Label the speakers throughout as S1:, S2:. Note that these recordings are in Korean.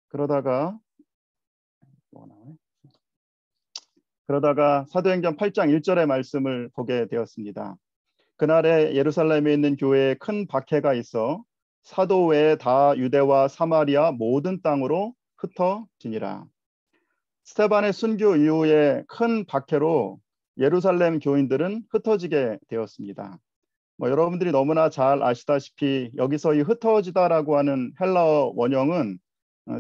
S1: 그러다가 사도행전 8장 1절의 말씀을 보게 되었습니다. 그날에 예루살렘에 있는 교회에 큰 박해가 있어 사도 외에 다 유대와 사마리아 모든 땅으로 흩어지니라. 스데반의 순교 이후에 큰 박해로 예루살렘 교인들은 흩어지게 되었습니다. 여러분들이 너무나 잘 아시다시피 여기서 이 흩어지다라고 하는 헬라어 원형은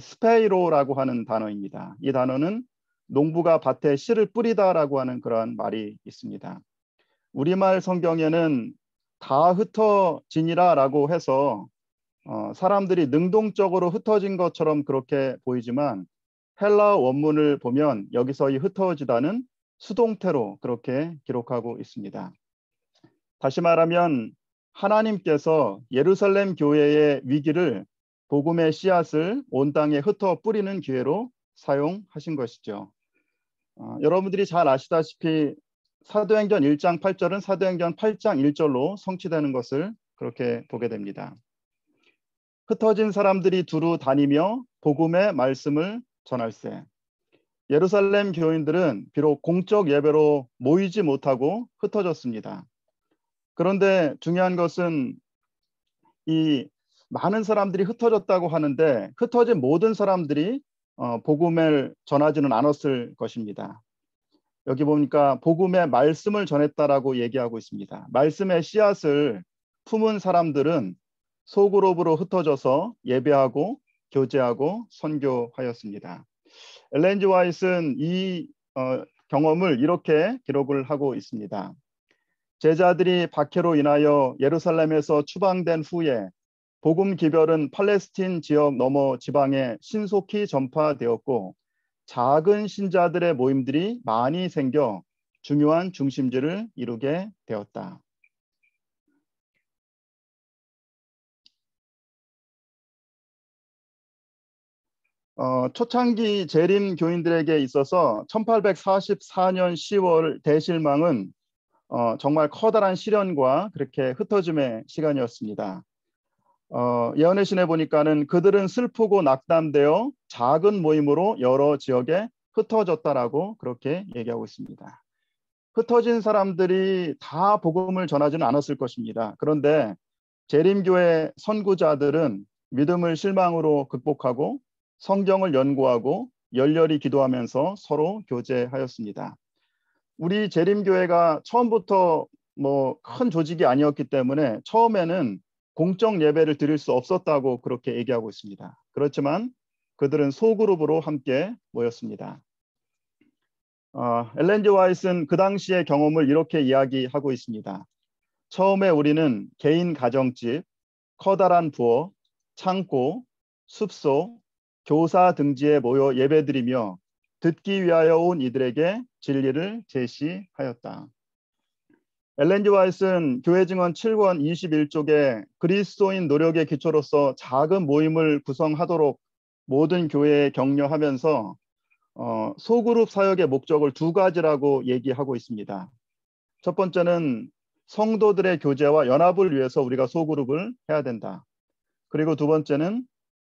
S1: 스페이로라고 하는 단어입니다. 이 단어는 농부가 밭에 씨를 뿌리다라고 하는 그런 말이 있습니다. 우리말 성경에는 다 흩어지니라라고 해서 사람들이 능동적으로 흩어진 것처럼 그렇게 보이지만 헬라어 원문을 보면 여기서 이 흩어지다는 수동태로 그렇게 기록하고 있습니다. 다시 말하면 하나님께서 예루살렘 교회의 위기를 복음의 씨앗을 온 땅에 흩어 뿌리는 기회로 사용하신 것이죠. 여러분들이 잘 아시다시피 사도행전 1장 8절은 사도행전 8장 1절로 성취되는 것을 그렇게 보게 됩니다. 흩어진 사람들이 두루 다니며 복음의 말씀을 전할세. 예루살렘 교인들은 비록 공적 예배로 모이지 못하고 흩어졌습니다. 그런데 중요한 것은 이 많은 사람들이 흩어졌다고 하는데 흩어진 모든 사람들이 복음을 전하지는 않았을 것입니다. 여기 보니까 복음의 말씀을 전했다라고 얘기하고 있습니다. 말씀의 씨앗을 품은 사람들은 소그룹으로 흩어져서 예배하고 교제하고 선교하였습니다. 엘렌 G. 화이트는 이 경험을 이렇게 기록을 하고 있습니다. 제자들이 박해로 인하여 예루살렘에서 추방된 후에 복음 기별은 팔레스틴 지역 넘어 지방에 신속히 전파되었고 작은 신자들의 모임들이 많이 생겨 중요한 중심지를 이루게 되었다. 초창기 재림 교인들에게 있어서 1844년 10월 대실망은 정말 커다란 시련과 그렇게 흩어짐의 시간이었습니다. 예언의 신에 보니까는 그들은 슬프고 낙담되어 작은 모임으로 여러 지역에 흩어졌다라고 그렇게 얘기하고 있습니다. 흩어진 사람들이 다 복음을 전하지는 않았을 것입니다. 그런데 재림교회 선구자들은 믿음을 실망으로 극복하고 성경을 연구하고 열렬히 기도하면서 서로 교제하였습니다. 우리 재림교회가 처음부터 큰 조직이 아니었기 때문에 처음에는 공적 예배를 드릴 수 없었다고 그렇게 얘기하고 있습니다. 그렇지만 그들은 소그룹으로 함께 모였습니다. 엘렌 G. 화이트는 그 당시의 경험을 이렇게 이야기하고 있습니다. 처음에 우리는 개인 가정집, 커다란 부엌, 창고, 숲속, 교사 등지에 모여 예배드리며 듣기 위하여 온 이들에게 진리를 제시하였다. 엘렌 G. 화이트는 교회 증언 7권 21쪽에 그리스도인 노력의 기초로서 작은 모임을 구성하도록 모든 교회에 격려하면서 소그룹 사역의 목적을 두 가지라고 얘기하고 있습니다. 첫 번째는 성도들의 교제와 연합을 위해서 우리가 소그룹을 해야 된다. 그리고 두 번째는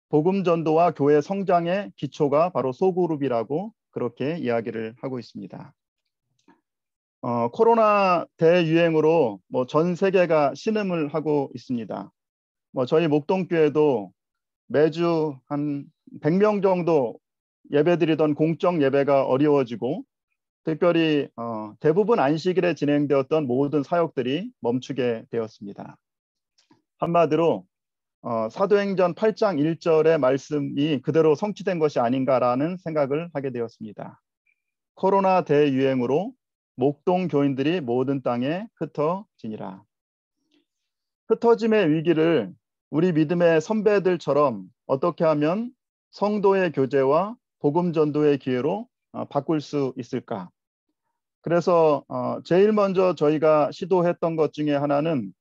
S1: 복음 전도와 교회 성장의 기초가 바로 소그룹이라고 그렇게 이야기를 하고 있습니다. 코로나 대유행으로 전 세계가 신음을 하고 있습니다. 저희 목동교회도 매주 한 100명 정도 예배드리던 공적 예배가 어려워지고 특별히 대부분 안식일에 진행되었던 모든 사역들이 멈추게 되었습니다. 한마디로 사도행전 8장 1절의 말씀이 그대로 성취된 것이 아닌가라는 생각을 하게 되었습니다. 코로나 대유행으로 목동 교인들이 모든 땅에 흩어지니라. 흩어짐의 위기를 우리 믿음의 선배들처럼 어떻게 하면 성도의 교제와 복음 전도의 기회로 바꿀 수 있을까? 그래서 제일 먼저 저희가 시도했던 것 중에 하나는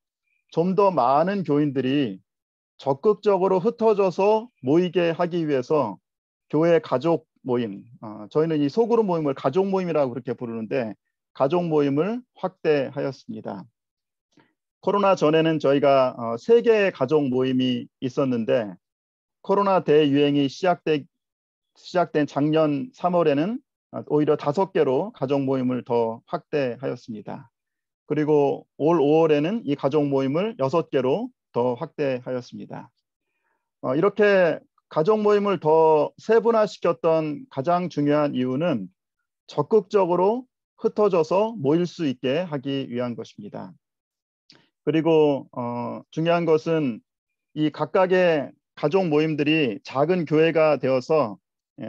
S1: 좀 더 많은 교인들이 적극적으로 흩어져서 모이게 하기 위해서 교회 가족 모임, 저희는 이 소그룹 모임을 가족 모임이라고 그렇게 부르는데 가족 모임을 확대하였습니다. 코로나 전에는 저희가 3개의 가족 모임이 있었는데 코로나 대유행이 시작되기 시작된 작년 3월에는 오히려 5개로 가족 모임을 더 확대하였습니다. 그리고 올 5월에는 이 가족 모임을 6개로 더 확대하였습니다. 이렇게 가족 모임을 더 세분화시켰던 가장 중요한 이유는 적극적으로 흩어져서 모일 수 있게 하기 위한 것입니다. 그리고 중요한 것은 이 각각의 가족 모임들이 작은 교회가 되어서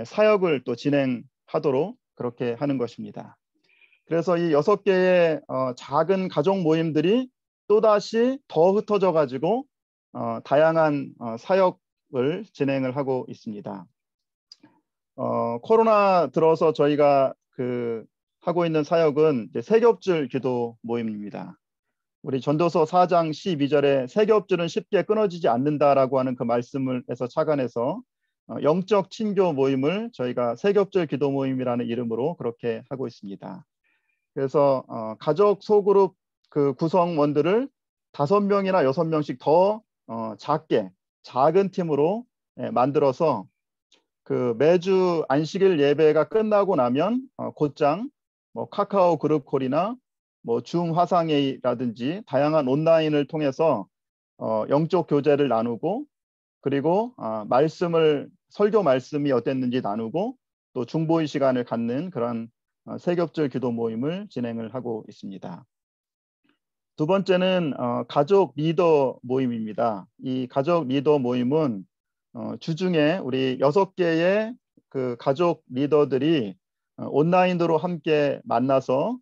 S1: 사역을 또 진행하도록 그렇게 하는 것입니다. 그래서 이 6개의 작은 가족 모임들이 또다시 더 흩어져 가지고 다양한 사역을 진행을 하고 있습니다. 코로나 들어서 저희가 하고 있는 사역은 세겹줄 기도 모임입니다. 우리 전도서 4장 12절에 세겹줄은 쉽게 끊어지지 않는다라고 하는 그 말씀을 해서 착안해서 영적 친교 모임을 저희가 세겹줄 기도 모임이라는 이름으로 그렇게 하고 있습니다. 그래서 가족 소그룹 그 구성원들을 5명이나 6명씩 더 작은 팀으로 만들어서 그 매주 안식일 예배가 끝나고 나면 곧장 카카오 그룹 콜이나 줌 화상회의라든지 다양한 온라인을 통해서 영적 교제를 나누고 그리고 설교 말씀이 어땠는지 나누고 또 중보의 시간을 갖는 그런 세겹줄 기도 모임을 진행을 하고 있습니다. 두 번째는 가족 리더 모임입니다. 이 가족 리더 모임은 주중에 우리 6개의 그 가족 리더들이 온라인으로 함께 만나서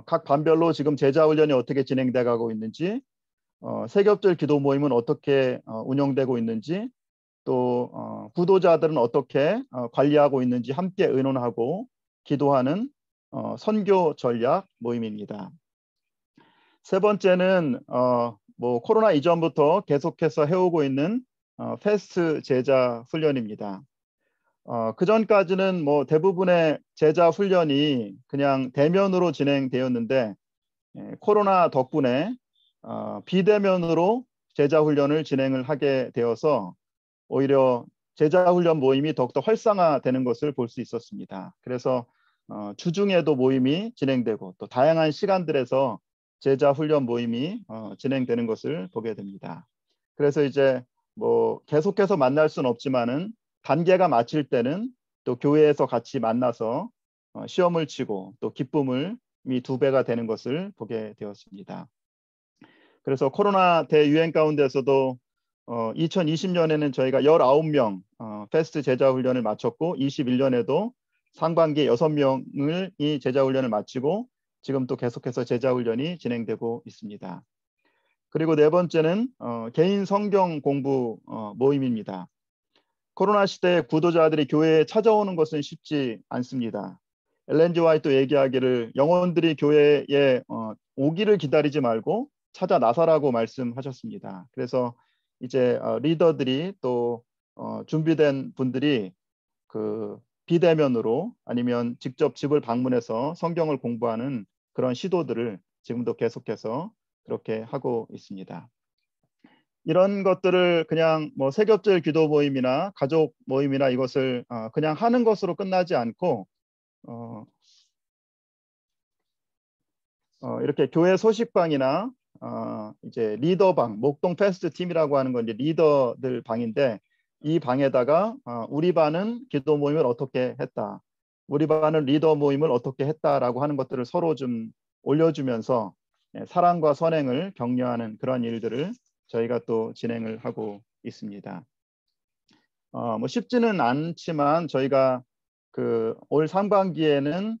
S1: 각 반별로 지금 제자훈련이 어떻게 진행돼 가고 있는지 세겹줄 기도 모임은 어떻게 운영되고 있는지 또 구도자들은 어떻게 관리하고 있는지 함께 의논하고 기도하는 선교 전략 모임입니다. 세 번째는 코로나 이전부터 계속해서 해오고 있는 패스트 제자 훈련입니다. 그 전까지는 대부분의 제자 훈련이 그냥 대면으로 진행되었는데 코로나 덕분에 비대면으로 제자 훈련을 진행을 하게 되어서 오히려 제자 훈련 모임이 더욱더 활성화되는 것을 볼 수 있었습니다. 그래서 주중에도 모임이 진행되고 또 다양한 시간들에서 제자 훈련 모임이 진행되는 것을 보게 됩니다. 그래서 이제 계속해서 만날 수는 없지만은 단계가 마칠 때는 또 교회에서 같이 만나서 시험을 치고 또 기쁨이 2배가 되는 것을 보게 되었습니다. 그래서 코로나 대유행 가운데서도 2020년에는 저희가 19명 패스트 제자 훈련을 마쳤고 21년에도 상반기에 6명을 이 제자 훈련을 마치고 지금 또 계속해서 제자 훈련이 진행되고 있습니다. 그리고 네 번째는 개인 성경 공부 모임입니다. 코로나 시대에 구도자들이 교회에 찾아오는 것은 쉽지 않습니다. 엘렌 G. 화이트 얘기하기를 영혼들이 교회에 오기를 기다리지 말고 찾아 나서라고 말씀하셨습니다. 그래서 이제 리더들이 또 준비된 분들이 그 비대면으로 아니면 직접 집을 방문해서 성경을 공부하는 그런 시도들을 지금도 계속해서 그렇게 하고 있습니다. 이런 것들을 그냥 세겹줄 기도 모임이나 가족 모임이나 이것을 그냥 하는 것으로 끝나지 않고 이렇게 교회 소식방이나 이제 리더방, 목동 패스트 팀이라고 하는 건 이제 리더들 방인데 이 방에다가 우리 반은 기도 모임을 어떻게 했다, 우리 반은 리더 모임을 어떻게 했다라고 하는 것들을 서로 좀 올려주면서 사랑과 선행을 격려하는 그런 일들을 저희가 또 진행을 하고 있습니다. 쉽지는 않지만 저희가 올 상반기에는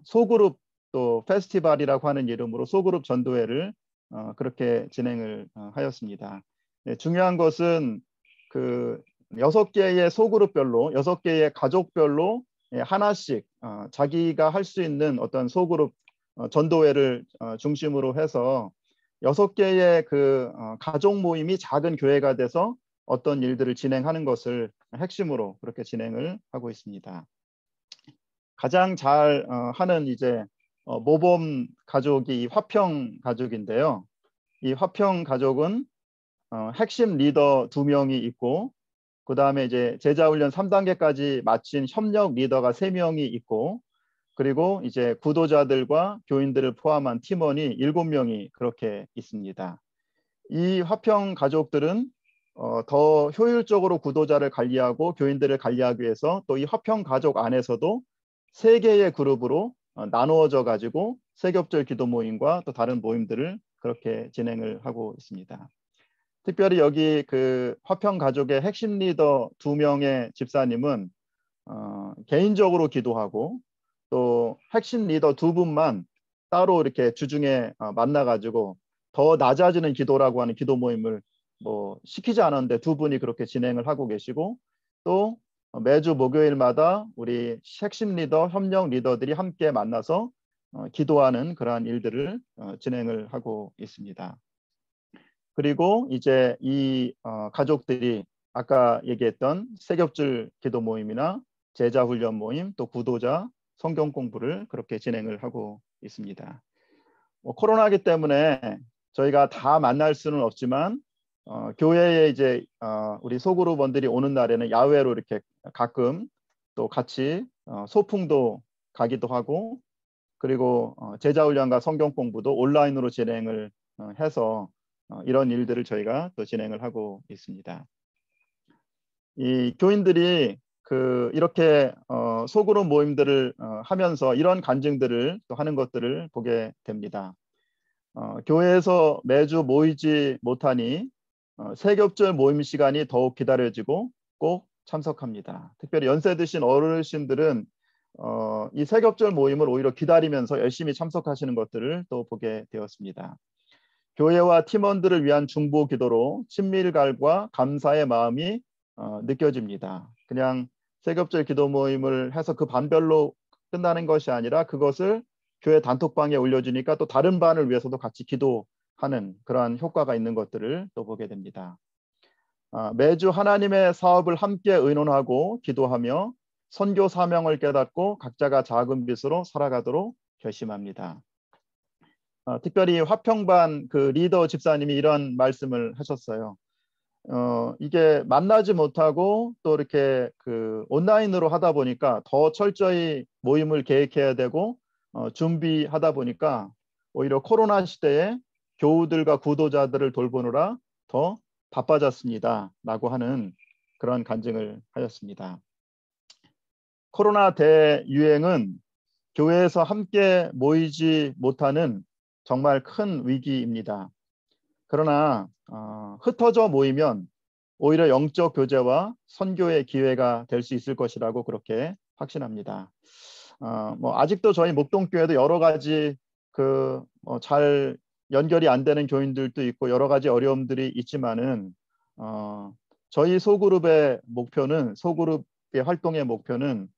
S1: 소그룹 또 페스티벌이라고 하는 이름으로 소그룹 전도회를 그렇게 진행을 하였습니다. 중요한 것은 6개의 소그룹별로 6개의 가족별로 하나씩 자기가 할 수 있는 어떤 소그룹 전도회를 중심으로 해서 6개의 가족 모임이 작은 교회가 돼서 어떤 일들을 진행하는 것을 핵심으로 그렇게 진행을 하고 있습니다. 가장 잘 하는 이제 모범 가족이 화평 가족인데요. 이 화평 가족은 핵심 리더 2명이 있고 그 다음에 이제 제자훈련 3단계까지 마친 협력 리더가 3명이 있고, 그리고 이제 구도자들과 교인들을 포함한 팀원이 7명이 그렇게 있습니다. 이 화평 가족들은 더 효율적으로 구도자를 관리하고 교인들을 관리하기 위해서 또 이 화평 가족 안에서도 3개의 그룹으로 나누어져 가지고 세겹절 기도 모임과 또 다른 모임들을 그렇게 진행을 하고 있습니다. 특별히 여기 그 화평 가족의 핵심 리더 2명의 집사님은 개인적으로 기도하고, 또 핵심 리더 2분만 따로 이렇게 주중에 만나가지고 더 낮아지는 기도라고 하는 기도 모임을 뭐 시키지 않았는데 2분이 그렇게 진행을 하고 계시고, 또 매주 목요일마다 우리 핵심 리더, 협력 리더들이 함께 만나서 기도하는 그러한 일들을 진행을 하고 있습니다. 그리고 이제 이 가족들이 아까 얘기했던 세겹줄 기도 모임이나 제자 훈련 모임, 또 구도자 성경 공부를 그렇게 진행을 하고 있습니다. 코로나기 때문에 저희가 다 만날 수는 없지만 교회에 이제 우리 소그룹원들이 오는 날에는 야외로 이렇게 가끔 또 같이 소풍도 가기도 하고, 그리고 제자 훈련과 성경 공부도 온라인으로 진행을 해서 이런 일들을 저희가 또 진행을 하고 있습니다. 이 교인들이 이렇게 소그룹 모임들을 하면서 이런 간증들을 또 하는 것들을 보게 됩니다. 교회에서 매주 모이지 못하니 세겹절 모임 시간이 더욱 기다려지고 꼭 참석합니다. 특별히 연세 드신 어르신들은 이 세겹절 모임을 오히려 기다리면서 열심히 참석하시는 것들을 또 보게 되었습니다. 교회와 팀원들을 위한 중보 기도로 친밀감과 감사의 마음이 느껴집니다. 그냥 세겹절 기도 모임을 해서 그 반별로 끝나는 것이 아니라 그것을 교회 단톡방에 올려주니까 또 다른 반을 위해서도 같이 기도하는 그러한 효과가 있는 것들을 또 보게 됩니다. 매주 하나님의 사업을 함께 의논하고 기도하며 선교 사명을 깨닫고 각자가 작은 빛으로 살아가도록 결심합니다. 특별히 화평반 그 리더 집사님이 이런 말씀을 하셨어요. 이게 만나지 못하고 또 이렇게 온라인으로 하다 보니까 더 철저히 모임을 계획해야 되고 준비하다 보니까 오히려 코로나 시대에 교우들과 구도자들을 돌보느라 더 바빠졌습니다 라고 하는 그런 간증을 하셨습니다. 코로나 대유행은 교회에서 함께 모이지 못하는 정말 큰 위기입니다. 그러나 흩어져 모이면 오히려 영적 교제와 선교의 기회가 될 수 있을 것이라고 그렇게 확신합니다. 뭐 아직도 저희 목동교회도 여러 가지 잘 연결이 안 되는 교인들도 있고 여러 가지 어려움들이 있지만은 저희 소그룹의 목표는, 소그룹의 활동의 목표는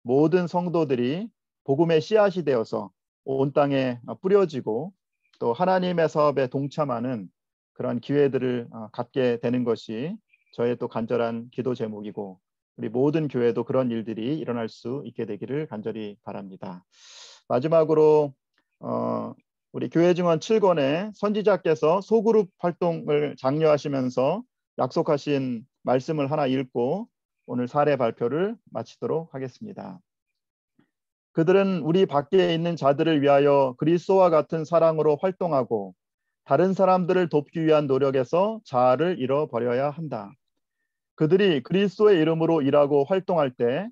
S1: 모든 성도들이 복음의 씨앗이 되어서 온 땅에 뿌려지고 또 하나님의 사업에 동참하는 그런 기회들을 갖게 되는 것이 저의 또 간절한 기도 제목이고, 우리 모든 교회도 그런 일들이 일어날 수 있게 되기를 간절히 바랍니다. 마지막으로 우리 교회 증언 7권의 선지자께서 소그룹 활동을 장려하시면서 약속하신 말씀을 하나 읽고 오늘 사례 발표를 마치도록 하겠습니다. 그들은 우리 밖에 있는 자들을 위하여 그리스도와 같은 사랑으로 활동하고 다른 사람들을 돕기 위한 노력에서 자아를 잃어버려야 한다. 그들이 그리스도의 이름으로 일하고 활동할 때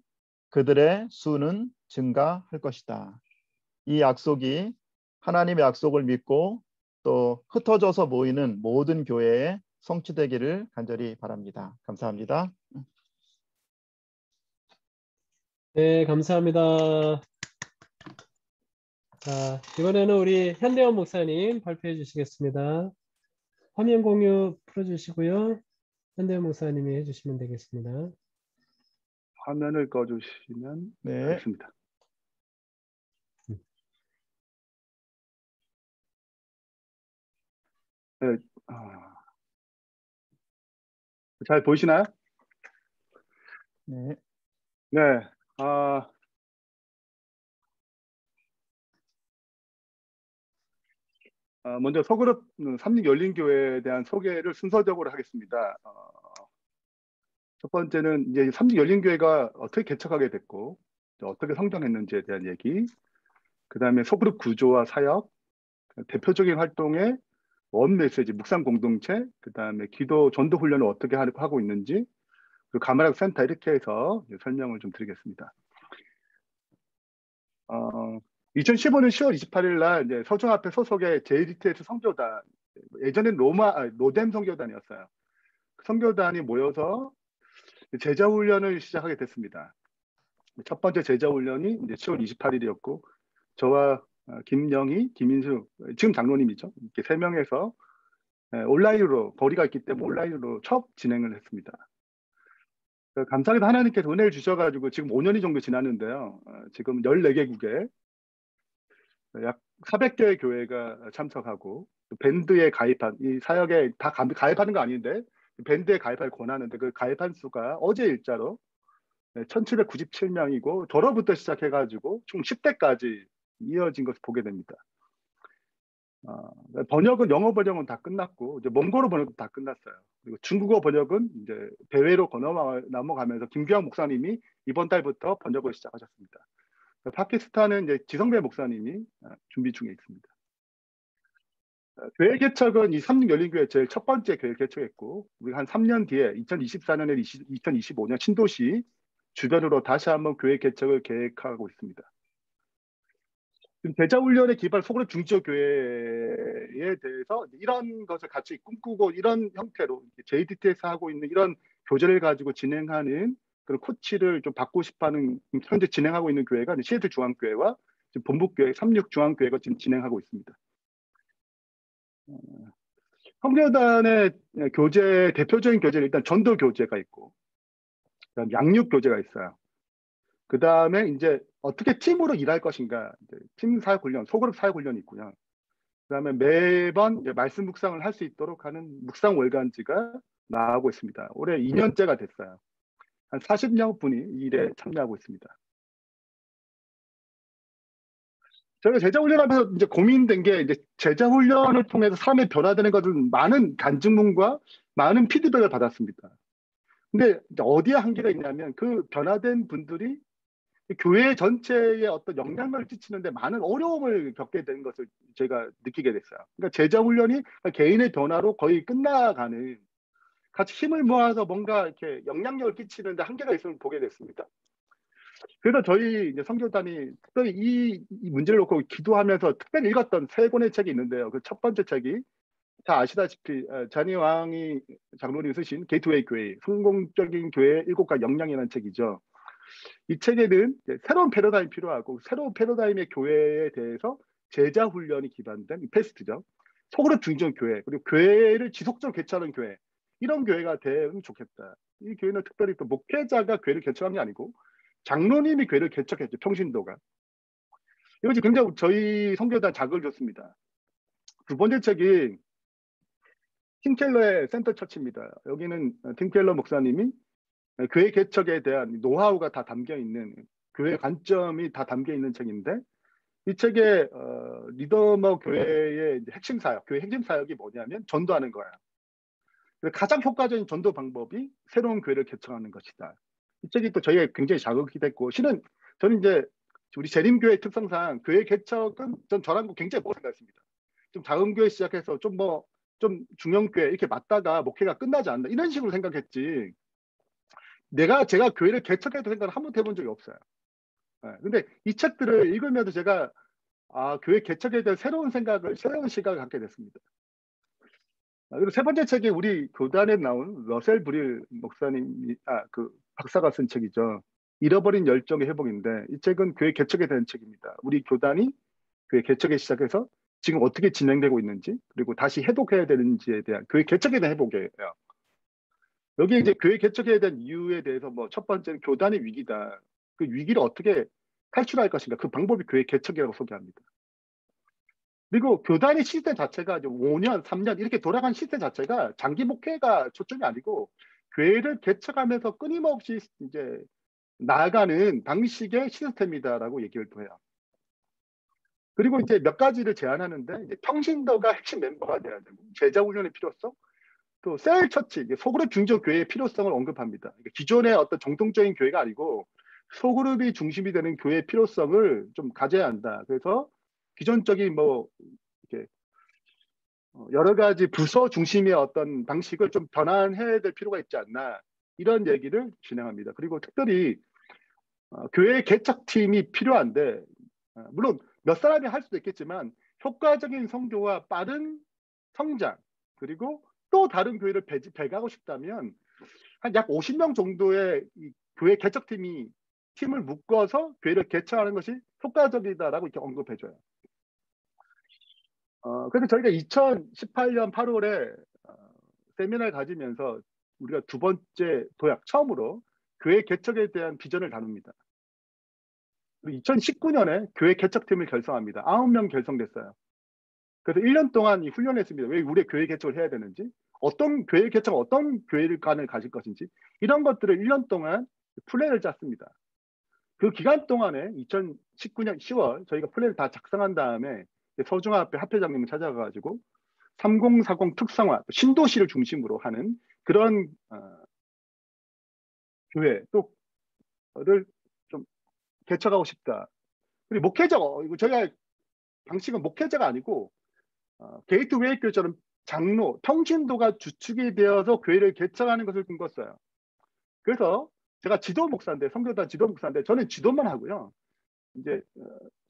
S1: 그들의 수는 증가할 것이다. 이 약속이 하나님의 약속을 믿고 또 흩어져서 모이는 모든 교회에 성취되기를 간절히 바랍니다. 감사합니다.
S2: 네, 감사합니다. 자, 이번에는 우리 현대원 목사님 발표해 주시겠습니다. 화면 공유 풀어주시고요. 현대원 목사님이 해주시면 되겠습니다.
S3: 화면을 꺼주시면
S1: 네.
S3: 하겠습니다. 네, 잘 보이시나요?
S1: 네.
S3: 네. 먼저 소그룹 삼립열린교회에 대한 소개를 순서적으로 하겠습니다. 첫 번째는 이제 삼직열린교회가 어떻게 개척하게 됐고 어떻게 성장했는지에 대한 얘기, 그 다음에 소그룹 구조와 사역, 대표적인 활동의 원 메시지, 묵상 공동체, 그 다음에 기도 전도 훈련을 어떻게 하고 있는지, 그리고 가마락 센터 이렇게 해서 설명을 좀 드리겠습니다. 2015년 10월 28일 날 이제 서중 앞에 소속의 JDTS 선교단, 예전엔 로뎀 선교단이었어요. 그 선교단이 모여서 제자 훈련을 시작하게 됐습니다. 첫 번째 제자 훈련이 이제 10월 28일이었고, 저와 김영희, 김인수, 지금 장로님이죠. 이렇게 세 명에서 온라인으로, 거리가 있기 때문에 온라인으로 첫 진행을 했습니다. 감사하게도 하나님께서 은혜를 주셔가지고 지금 5년이 정도 지났는데요. 지금 14개국에 약 400개의 교회가 참석하고, 밴드에 가입한, 이 사역에 다 가입하는 거 아닌데, 밴드에 가입할 권하는데 그 가입한 수가 어제 일자로 1797명이고, 졸업부터 시작해가지고 총 10대까지 이어진 것을 보게 됩니다. 번역은, 영어 번역은 다 끝났고, 이제 몽골어 번역도 다 끝났어요. 그리고 중국어 번역은 이제 대외로 넘어가면서 김규환 목사님이 이번 달부터 번역을 시작하셨습니다. 파키스탄은 이제 지성배 목사님이 준비 중에 있습니다. 교회 개척은 이 삼직열린교회 제일 첫 번째 교회 개척했고, 우리가 한 3년 뒤에 2024년에 2025년 신도시 주변으로 다시 한번 교회 개척을 계획하고 있습니다. 제자훈련의 기반 소그룹 중지교회에 대해서 이런 것을 같이 꿈꾸고 이런 형태로 JDT에서 하고 있는 이런 교제를 가지고 진행하는 그런 코치를 좀 받고 싶어하는, 현재 진행하고 있는 교회가 시애틀 중앙교회와 본부교회 36중앙교회가 지금 진행하고 있습니다. 선교단의 교제, 대표적인 교제는 일단 전도 교제가 있고, 그다음 양육 교제가 있어요. 그 다음에 이제 어떻게 팀으로 일할 것인가, 팀 사역 훈련, 소그룹 사역 훈련이 있고요. 그 다음에 매번 말씀 묵상을 할 수 있도록 하는 묵상 월간지가 나오고 있습니다. 올해 2년째가 됐어요. 한 40명 분이 이 일에 참여하고 있습니다. 저희가 제자 훈련하면서 이제 고민된 게, 이제 제자 훈련을 통해서 삶이 변화되는 것은 많은 간증문과 많은 피드백을 받았습니다. 근데 어디에 한계가 있냐면, 그 변화된 분들이 교회 전체에 어떤 영향력을 끼치는데 많은 어려움을 겪게 된 것을 제가 느끼게 됐어요. 그러니까 제자 훈련이 개인의 변화로 거의 끝나가는, 같이 힘을 모아서 뭔가 이렇게 영향력을 끼치는데 한계가 있음을 보게 됐습니다. 그래서 저희 이제 선교단이 특별히 이 문제를 놓고 기도하면서 특별히 읽었던 3권의 책이 있는데요. 그 첫 번째 책이 다 아시다시피 자니 왕이 장로님이 쓰신 게이트웨이 교회, 성공적인 교회의 7가지 역량이라는 책이죠. 이 책에는 새로운 패러다임이 필요하고, 새로운 패러다임의 교회에 대해서 제자 훈련이 기반된 패스트죠. 소그룹 중정 교회, 그리고 교회를 지속적으로 개척하는 교회, 이런 교회가 되면 좋겠다. 이 교회는 특별히 또 목회자가 교회를 개척한 게 아니고 장로님이 교회를 개척했죠. 평신도가. 이것이 굉장히 저희 선교단 자극을 줬습니다. 두 번째 책이 팀 켈러의 센터 처치입니다. 여기는 팀 켈러 목사님이 교회 개척에 대한 노하우가 다 담겨 있는, 교회 관점이 다 담겨 있는 책인데, 이 책의 리더머 교회의 핵심 사역, 교회 핵심 사역이 뭐냐면 전도하는 거예요. 가장 효과적인 전도 방법이 새로운 교회를 개척하는 것이다. 이 책이 또 저희가 굉장히 자극이 됐고, 실은 저는 이제 우리 재림교회 특성상 교회 개척은 저랑 굉장히 못 생각했습니다. 좀 작은 교회 시작해서 좀 중형교회 이렇게 맞다가 목회가 끝나지 않나, 이런 식으로 생각했지, 제가 교회를 개척해도 생각을 한 번도 해본 적이 없어요. 근데 이 책들을 읽으면서 제가 교회 개척에 대한 새로운 시각을 갖게 됐습니다. 그리고 세 번째 책이 우리 교단에 나온 러셀 브릴 목사님, 그 박사가 쓴 책이죠. 잃어버린 열정의 회복인데, 이 책은 교회 개척에 대한 책입니다. 우리 교단이 교회 개척에 시작해서 지금 어떻게 진행되고 있는지, 그리고 다시 회복해야 되는지에 대한, 교회 개척에 대한 회복이에요. 여기 이제 교회 개척에 대한 이유에 대해서 첫 번째는 교단의 위기다. 그 위기를 어떻게 탈출할 것인가, 그 방법이 교회 개척이라고 소개합니다. 그리고 교단의 시대 자체가 5년, 3년 이렇게 돌아간 시대 자체가 장기 목회가 초점이 아니고 교회를 개척하면서 끊임없이 이제 나아가는 방식의 시스템이다라고 얘기를 또 해요. 그리고 이제 몇 가지를 제안하는데, 이제 평신도가 핵심 멤버가 돼야 되고, 제자 훈련의 필요성, 또 셀 처치, 소그룹 중심 교회의 필요성을 언급합니다. 기존의 어떤 정통적인 교회가 아니고 소그룹이 중심이 되는 교회의 필요성을 좀 가져야 한다. 그래서 기존적인 뭐 이렇게 여러 가지 부서 중심의 어떤 방식을 좀 변환해야 될 필요가 있지 않나, 이런 얘기를 진행합니다. 그리고 특별히 교회 개척팀이 필요한데, 물론 몇 사람이 할 수도 있겠지만 효과적인 선교와 빠른 성장, 그리고 또 다른 교회를 배가하고 싶다면 한 약 50명 정도의 이 교회 개척팀을 묶어서 교회를 개척하는 것이 효과적이다라고 이렇게 언급해줘요. 그래서 저희가 2018년 8월에 세미나를 가지면서 우리가 두 번째 도약, 처음으로 교회 개척에 대한 비전을 다룹니다. 2019년에 교회 개척팀을 결성합니다. 9명 결성됐어요. 그래서 1년 동안 이 훈련했습니다. 왜 우리 교회 개척을 해야 되는지, 어떤 교회 개척, 어떤 교회관을 가질 것인지, 이런 것들을 1년 동안 플랜을 짰습니다. 그 기간 동안에 2019년 10월 저희가 플랜을 다 작성한 다음에 서중합회 합회장님을 찾아가가지고 3040 특성화, 신도시를 중심으로 하는 그런 교회 또를 좀 개척하고 싶다. 그리고 목회자, 이거 저희가 방식은 목회자가 아니고 게이트웨이 교회처럼 장로, 평신도가 주축이 되어서 교회를 개척하는 것을 꿈꿨어요. 그래서 제가 지도 목사인데, 선교단 지도 목사인데, 저는 지도만 하고요. 이제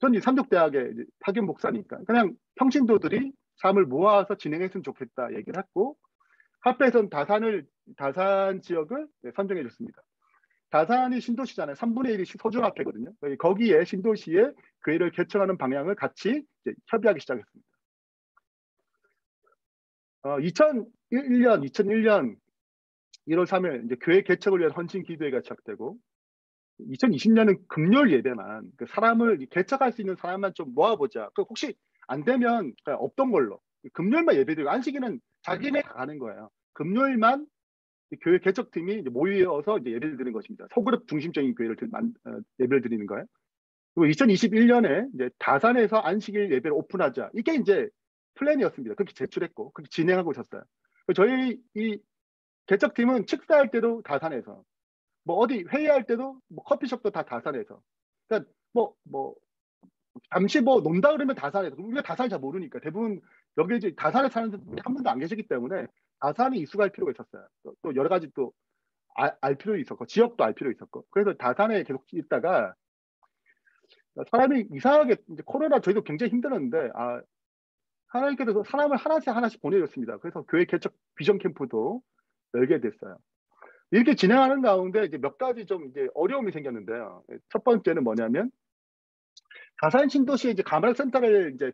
S3: 저는 삼족대학의 파견 목사니까 그냥 평신도들이 삶을 모아서 진행했으면 좋겠다 얘기를 했고, 합회에서는 다산 지역을 선정해 줬습니다. 다산이 신도시잖아요. 3분의 1이 서중합회거든요. 거기에 신도시에 교회를 개척하는 방향을 같이 이제 협의하기 시작했습니다. 2001년 1월 3일 이제 교회 개척을 위한 헌신 기도회가 시작되고, 2020년은 금요일 예배만, 사람을 개척할 수 있는 사람만 좀 모아보자. 혹시 안 되면 없던 걸로 금요일만 예배드리고, 안식일은 자기네가 가는 거예요. 금요일만 교회 개척팀이 모여서 이제 예배를 드리는 것입니다. 소그룹 중심적인 교회를 예배를 드리는 거예요. 그리고 2021년에 이제 다산에서 안식일 예배를 오픈하자. 이게 이제 플랜이었습니다. 그렇게 제출했고 그렇게 진행하고 있었어요. 저희 이 개척팀은 식사할 때도 다산에서, 뭐 어디 회의할 때도 뭐 커피숍도 다 다산에서, 그러니까 잠시 뭐 논다 그러면 다산에서, 우리가 다산을 잘 모르니까 대부분 여기 이제 다산에 사는 분이 한 분도 안 계시기 때문에 다산이 익숙할 필요가 있었어요. 또 여러 가지 또 알 필요도 있었고, 지역도 알 필요 있었고, 그래서 다산에 계속 있다가 사람이 이상하게 이제 코로나 저희도 굉장히 힘들었는데, 하나님께서 사람을 하나씩 보내줬습니다. 그래서 교회 개척 비전 캠프도 열게 됐어요. 이렇게 진행하는 가운데 이제 몇 가지 좀 이제 어려움이 생겼는데요. 첫 번째는 뭐냐면, 다산 신도시에 이제 가마락센터를 이제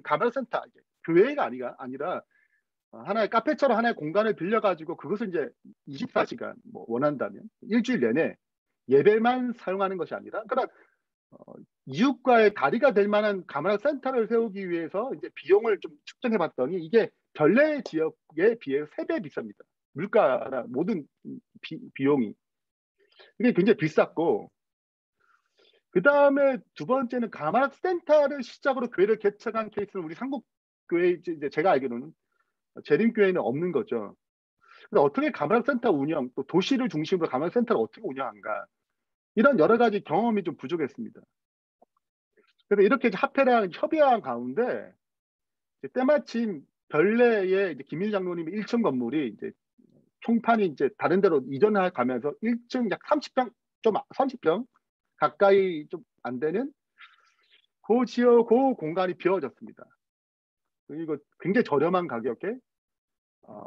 S3: 가마락센터, 교회가 아니라 하나의 카페처럼 하나의 공간을 빌려가지고 그것을 이제 24시간 뭐 원한다면 일주일 내내 예배만 사용하는 것이 아니라, 그러나 이웃과의 다리가 될 만한 가마락센터를 세우기 위해서 이제 비용을 좀 측정해 봤더니 이게 별내 지역에 비해 3배 비쌉니다. 물가나 모든 비용이. 이게 굉장히 비쌌고, 그 다음에 두 번째는 가마락센터를 시작으로 교회를 개척한 케이스는 우리 삼국교회, 이제 제가 알기로는 재림교회는 없는 거죠. 근데 어떻게 가마락센터 운영, 또 도시를 중심으로 가마락센터를 어떻게 운영한가, 이런 여러 가지 경험이 좀 부족했습니다. 그래서 이렇게 합회랑 협의한 가운데 때마침 별내에 이제 김일 장로님의 1층 건물이 이제 총판이 이제 다른 데로 이전해 가면서 1층 약 30평 가까이 좀 안 되는 그 지역, 그 공간이 비워졌습니다. 그리고 굉장히 저렴한 가격에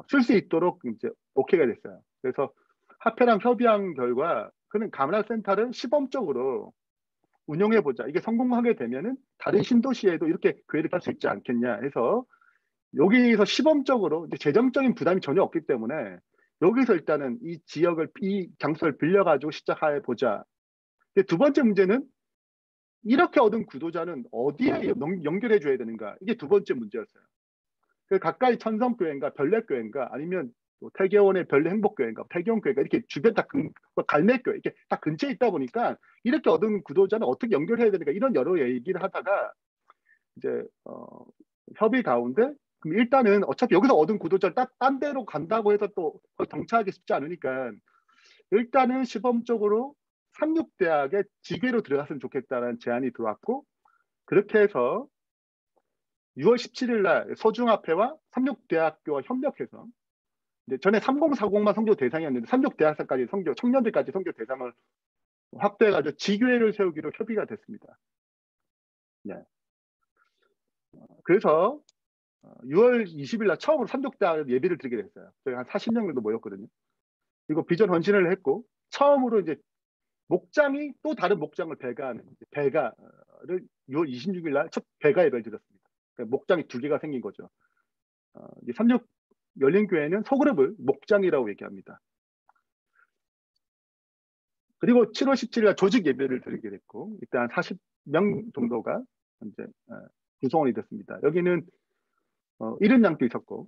S3: 쓸 수 있도록 이제 오케이가 됐어요. 그래서 합회랑 협의한 결과 그는 가마락센터를 시범적으로 운영해보자. 이게 성공하게 되면은 다른 신도시에도 이렇게 교회를 할 수 있지 않겠냐 해서, 여기서 시범적으로 이제 재정적인 부담이 전혀 없기 때문에 여기서 일단은 이 장소를 빌려가지고 시작해 보자. 두 번째 문제는, 이렇게 얻은 구도자는 어디에 연결해 줘야 되는가, 이게 두 번째 문제였어요. 가까이 천성교회인가 별내교회인가, 아니면 태계원의 별내행복교회인가, 태계원교회가 이렇게 주변 다 갈매교회 이렇게 다 근처에 있다 보니까 이렇게 얻은 구도자는 어떻게 연결해야 되는가, 이런 여러 얘기를 하다가 이제 협의 가운데 그럼 일단은 어차피 여기서 얻은 구도자를 딴 데로 간다고 해서 또 정착하기 쉽지 않으니까 일단은 시범적으로 삼육대학에 지계로 들어갔으면 좋겠다는 제안이 들어왔고 그렇게 해서 6월 17일 날 서중합회와 삼육대학교와 협력해서 전에 3040만 선교 대상이었는데 삼육대학생까지 선교 청년들까지 선교 대상을 확대해가지고 지교회를 세우기로 협의가 됐습니다. 네. 그래서 6월 20일 날 처음으로 삼육대학 예비를 드리게 됐어요. 저희 한 40명 정도 모였거든요. 그리고 비전 헌신을 했고 처음으로 이제 목장이 또 다른 목장을 배가하는 배가를 6월 26일 날 첫 배가 예배를 드렸습니다. 그러니까 목장이 두 개가 생긴 거죠. 이제 삼육 열린교회는 소그룹을 목장이라고 얘기합니다. 그리고 7월 17일 날 조직 예배를 드리게 됐고 이때 한 40명 정도가 이제 구성원이 됐습니다. 여기는 이른 양도 있었고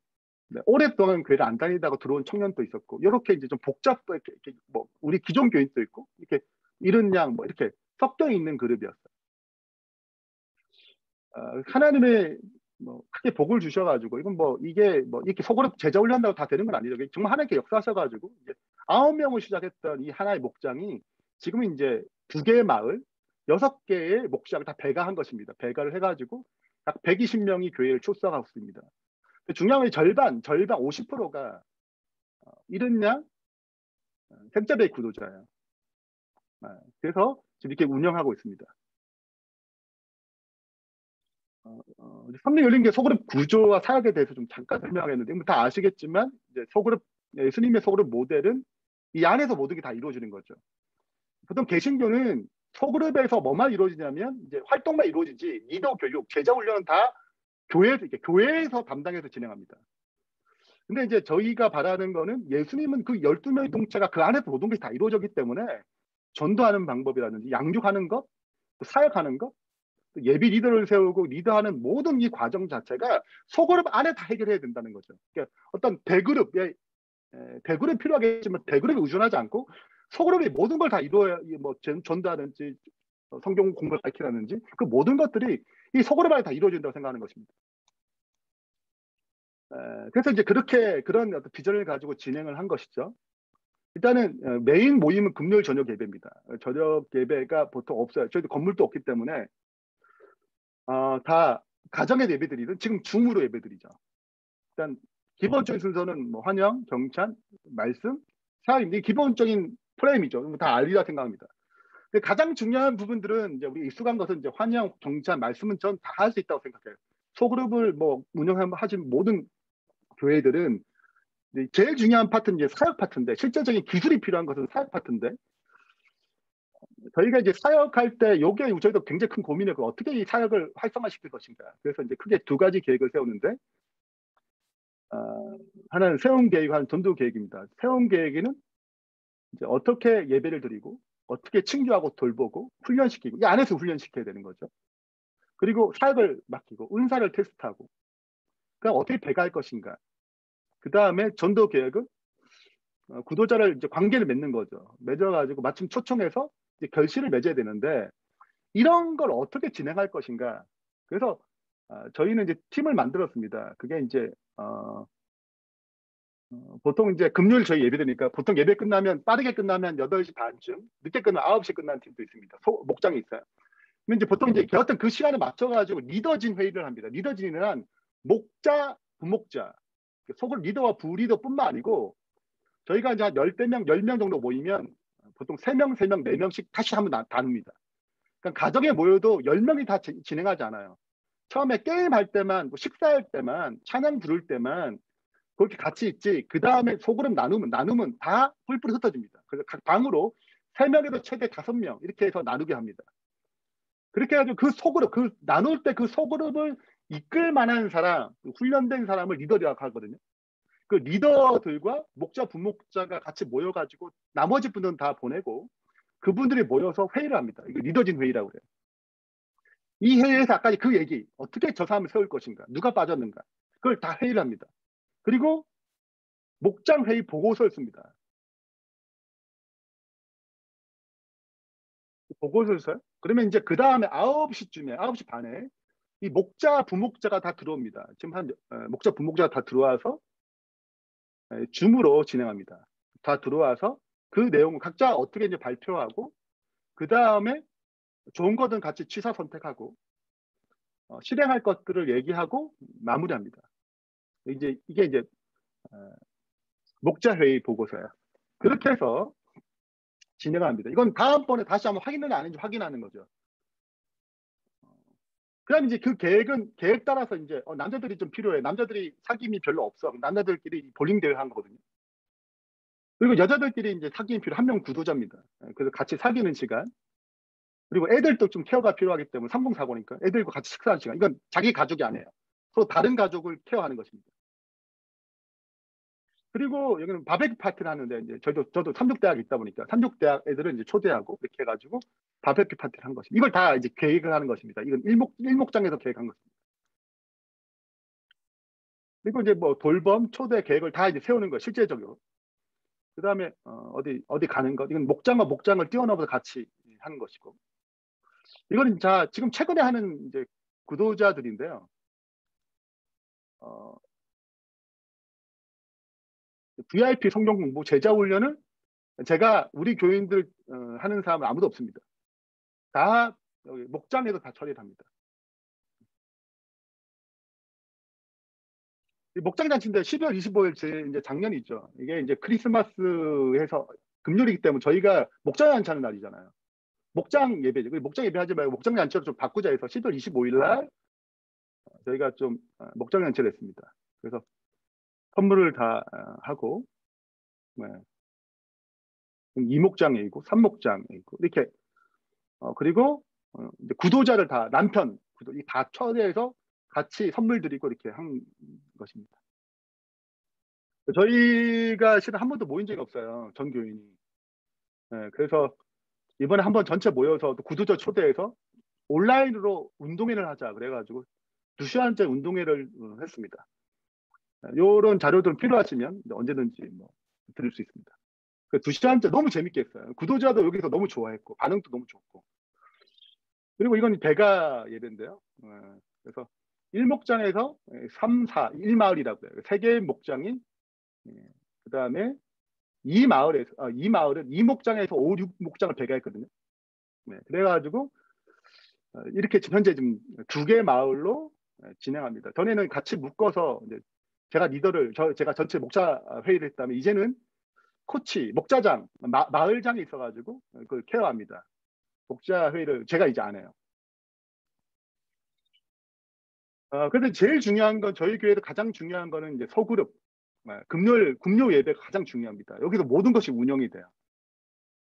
S3: 네, 오랫동안 교회를 안 다니다가 들어온 청년도 있었고 이렇게 이제 좀 복잡도 이렇게 뭐 우리 기존 교인도 있고 이렇게 이른 양 뭐 이렇게 섞여 있는 그룹이었어요. 하나님의 뭐 크게 복을 주셔가지고 이건 뭐 이게 뭐 이렇게 속으로 제자 훈련한다고 다 되는 건 아니죠. 정말 하나님께 역사하셔가지고 이제 9명을 시작했던 이 하나의 목장이 지금은 이제 2개의 마을, 6개의 목장을 다 배가한 것입니다. 배가를 해가지고 약 120명이 교회를 출석하고 있습니다. 중요한 건 절반 50%가 이른 양 생자배 구도자예요. 그래서 지금 이렇게 운영하고 있습니다. 삼육열린교회 소그룹 구조와 사역에 대해서 좀 잠깐 설명하겠는데 다 아시겠지만 이제 소그룹 예수님의 소그룹 모델은 이 안에서 모든 게 다 이루어지는 거죠. 보통 개신교는 소그룹에서 뭐만 이루어지냐면 이제 활동만 이루어지지 리더 교육, 제자 훈련은 다 교회에서 담당해서 진행합니다. 근데 이제 저희가 바라는 거는 예수님은 그 12명의 동체가 그 안에서 모든 게 다 이루어졌기 때문에 전도하는 방법이라든지 양육하는 것, 사역하는 것, 예비 리더를 세우고 리더하는 모든 이 과정 자체가 소그룹 안에 다 해결해야 된다는 거죠. 그러니까 어떤 대그룹이 필요하겠지만 대그룹에 의존하지 않고 소그룹이 모든 걸 다 이루어야 뭐 전도하든지 성경 공부를 가르치라든지 그 모든 것들이 이 소그룹 안에 다 이루어진다고 생각하는 것입니다. 그래서 이제 그런 어떤 비전을 가지고 진행을 한 것이죠. 일단은 메인 모임은 금요일 저녁 예배입니다. 저녁 예배가 보통 없어요. 저희도 건물도 없기 때문에 다 가정의 예배드리든 지금 줌으로 예배드리죠. 일단 기본적인 순서는 뭐 환영, 경찬, 말씀, 사역인데 기본적인 프레임이죠. 다 알리라 생각합니다. 근데 가장 중요한 부분들은 이제 우리 익숙한 것은 이제 환영, 경찬, 말씀은 전 다 할 수 있다고 생각해요. 소그룹을 뭐 운영하신 모든 교회들은 제일 중요한 파트는 이제 사역 파트인데 실제적인 기술이 필요한 것은 사역 파트인데 저희가 이제 사역할 때 요게 저희도 굉장히 큰 고민이었고 어떻게 이 사역을 활성화시킬 것인가. 그래서 이제 크게 2가지 계획을 세우는데 하나는 세움 계획, 하나는 전도 계획입니다. 세움 계획에는 이제 어떻게 예배를 드리고 어떻게 친교하고 돌보고 훈련시키고 이 안에서 훈련시켜야 되는 거죠. 그리고 사역을 맡기고 은사를 테스트하고 그럼 어떻게 배가할 것인가. 그 다음에 전도 계획은 구도자를 이제 관계를 맺는 거죠. 맺어가지고 마침 초청해서 이제 결실을 맺어야 되는데 이런 걸 어떻게 진행할 것인가. 그래서 저희는 이제 팀을 만들었습니다. 그게 이제 보통 이제 금요일 저희 예배되니까 보통 예배 끝나면 빠르게 끝나면 8시 반쯤, 늦게 끝나면 9시 끝나는 팀도 있습니다. 목장이 있어요. 근데 이제 보통 이제 어떤 그 시간에 맞춰가지고 리더진 회의를 합니다. 리더진이란 목자, 부목자, 속을 리더와 부리더뿐만 아니고 저희가 이제 한 10명 정도 모이면 보통 3명, 4명씩 다시 한번 나눕니다. 그러니까 가정에 모여도 10명이 다 진행하지 않아요. 처음에 게임할 때만, 뭐 식사할 때만, 찬양 부를 때만 그렇게 같이 있지. 그 다음에 소그룹 나누면 다 뿔뿔이 흩어집니다. 그래서 각 방으로 3명에도 최대 5명 이렇게 해서 나누게 합니다. 그렇게 해가지고 그 소그룹, 나눌 때 그 소그룹을 이끌 만한 사람, 훈련된 사람을 리더라고 하거든요. 그 리더들과 목자, 부목자가 같이 모여가지고 나머지 분들은 다 보내고 그분들이 모여서 회의를 합니다. 이게 리더진 회의라고 그래요. 이 회의에서 아까 그 얘기, 어떻게 저 사람을 세울 것인가, 누가 빠졌는가, 그걸 다 회의를 합니다. 그리고 목장 회의 보고서를 씁니다. 보고서를 써요. 그러면 이제 그 다음에 9시 반에 이 목자, 부목자가 다 들어옵니다. 지금 목자, 부목자가 다 들어와서 줌으로 진행합니다. 다 들어와서 그 내용을 각자 어떻게 이제 발표하고 그 다음에 좋은 거든 같이 취사 선택하고 실행할 것들을 얘기하고 마무리합니다. 이게 이제 목자 회의 보고서야. 그렇게 해서 진행합니다. 이건 다음번에 다시 한번 확인을 안 했는지 확인하는 거죠. 그다음 이제 그 계획 따라서 이제 남자들이 좀 필요해. 남자들이 사귐이 별로 없어. 남자들끼리 볼링 대회 한 거거든요. 그리고 여자들끼리 이제 사귐이 필요. 한 명 구도자입니다. 그래서 같이 사귀는 시간. 그리고 애들도 좀 케어가 필요하기 때문에 3040이니까 애들과 같이 식사하는 시간. 이건 자기 가족이 아니에요. 서로 다른 가족을 케어하는 것입니다. 그리고 여기는 바베큐 파티를 하는데 이제 저도 삼육대학에 있다 보니까 삼육대학 애들은 이제 초대하고 이렇게 해가지고 바베큐 파티를 한 것입니다. 이걸 다 이제 계획을 하는 것입니다. 이건 일목장에서 계획한 것입니다. 그리고 이제 뭐 돌봄, 초대 계획을 다 이제 세우는 거 실제적으로. 그 다음에 어디 가는 것. 이건 목장과 목장을 뛰어넘어서 같이 하는 것이고. 이거는 자 지금 최근에 하는 이제 구도자들인데요. VIP 성경 공부, 제자 훈련을 제가 우리 교인들 하는 사람은 아무도 없습니다. 다 여기 목장에서 다 처리를 합니다. 목장 잔치인데 12월 25일 이제 작년이죠. 이게 이제 크리스마스에서 금요일이기 때문에 저희가 목장 잔치 하는 날이잖아요. 목장 예배죠. 목장 예배하지 말고 목장 잔치로 좀 바꾸자 해서 12월 25일 날 저희가 좀 목장 잔치를 했습니다. 그래서 선물을 다 하고 2목장에 있고 3목장에 있고 이렇게 그리고 이제 구도자를 다 남편 다 초대해서 같이 선물 드리고 이렇게 한 것입니다. 저희가 실은 한 번도 모인 적이 없어요. 전 교인이. 그래서 이번에 한번 전체 모여서 또 구도자 초대해서 온라인으로 운동회를 하자 그래가지고 2시간째 운동회를 했습니다. 이런 자료들 필요하시면 언제든지 뭐 드릴 수 있습니다. 2시간째 너무 재밌게 했어요. 구도자도 여기서 너무 좋아했고 반응도 너무 좋고. 그리고 이건 대가 예배인데요. 그래서 1목장에서 3, 4, 1마을이라고 해요. 3개의 목장이 그 다음에 이 마을은 2목장에서 5, 6목장을 배가했거든요. 그래가지고 이렇게 현재 지금 2개 마을로 진행합니다. 전에는 같이 묶어서 이제 제가 제가 전체 목자 회의를 했다면 이제는 코치, 목자장, 마을장이 있어가지고 그걸 케어합니다. 목자 회의를 제가 이제 안 해요. 근데 제일 중요한 건 저희 교회에서 가장 중요한 거는 이제 소그룹, 금요 예배가 가장 중요합니다. 여기서 모든 것이 운영이 돼요.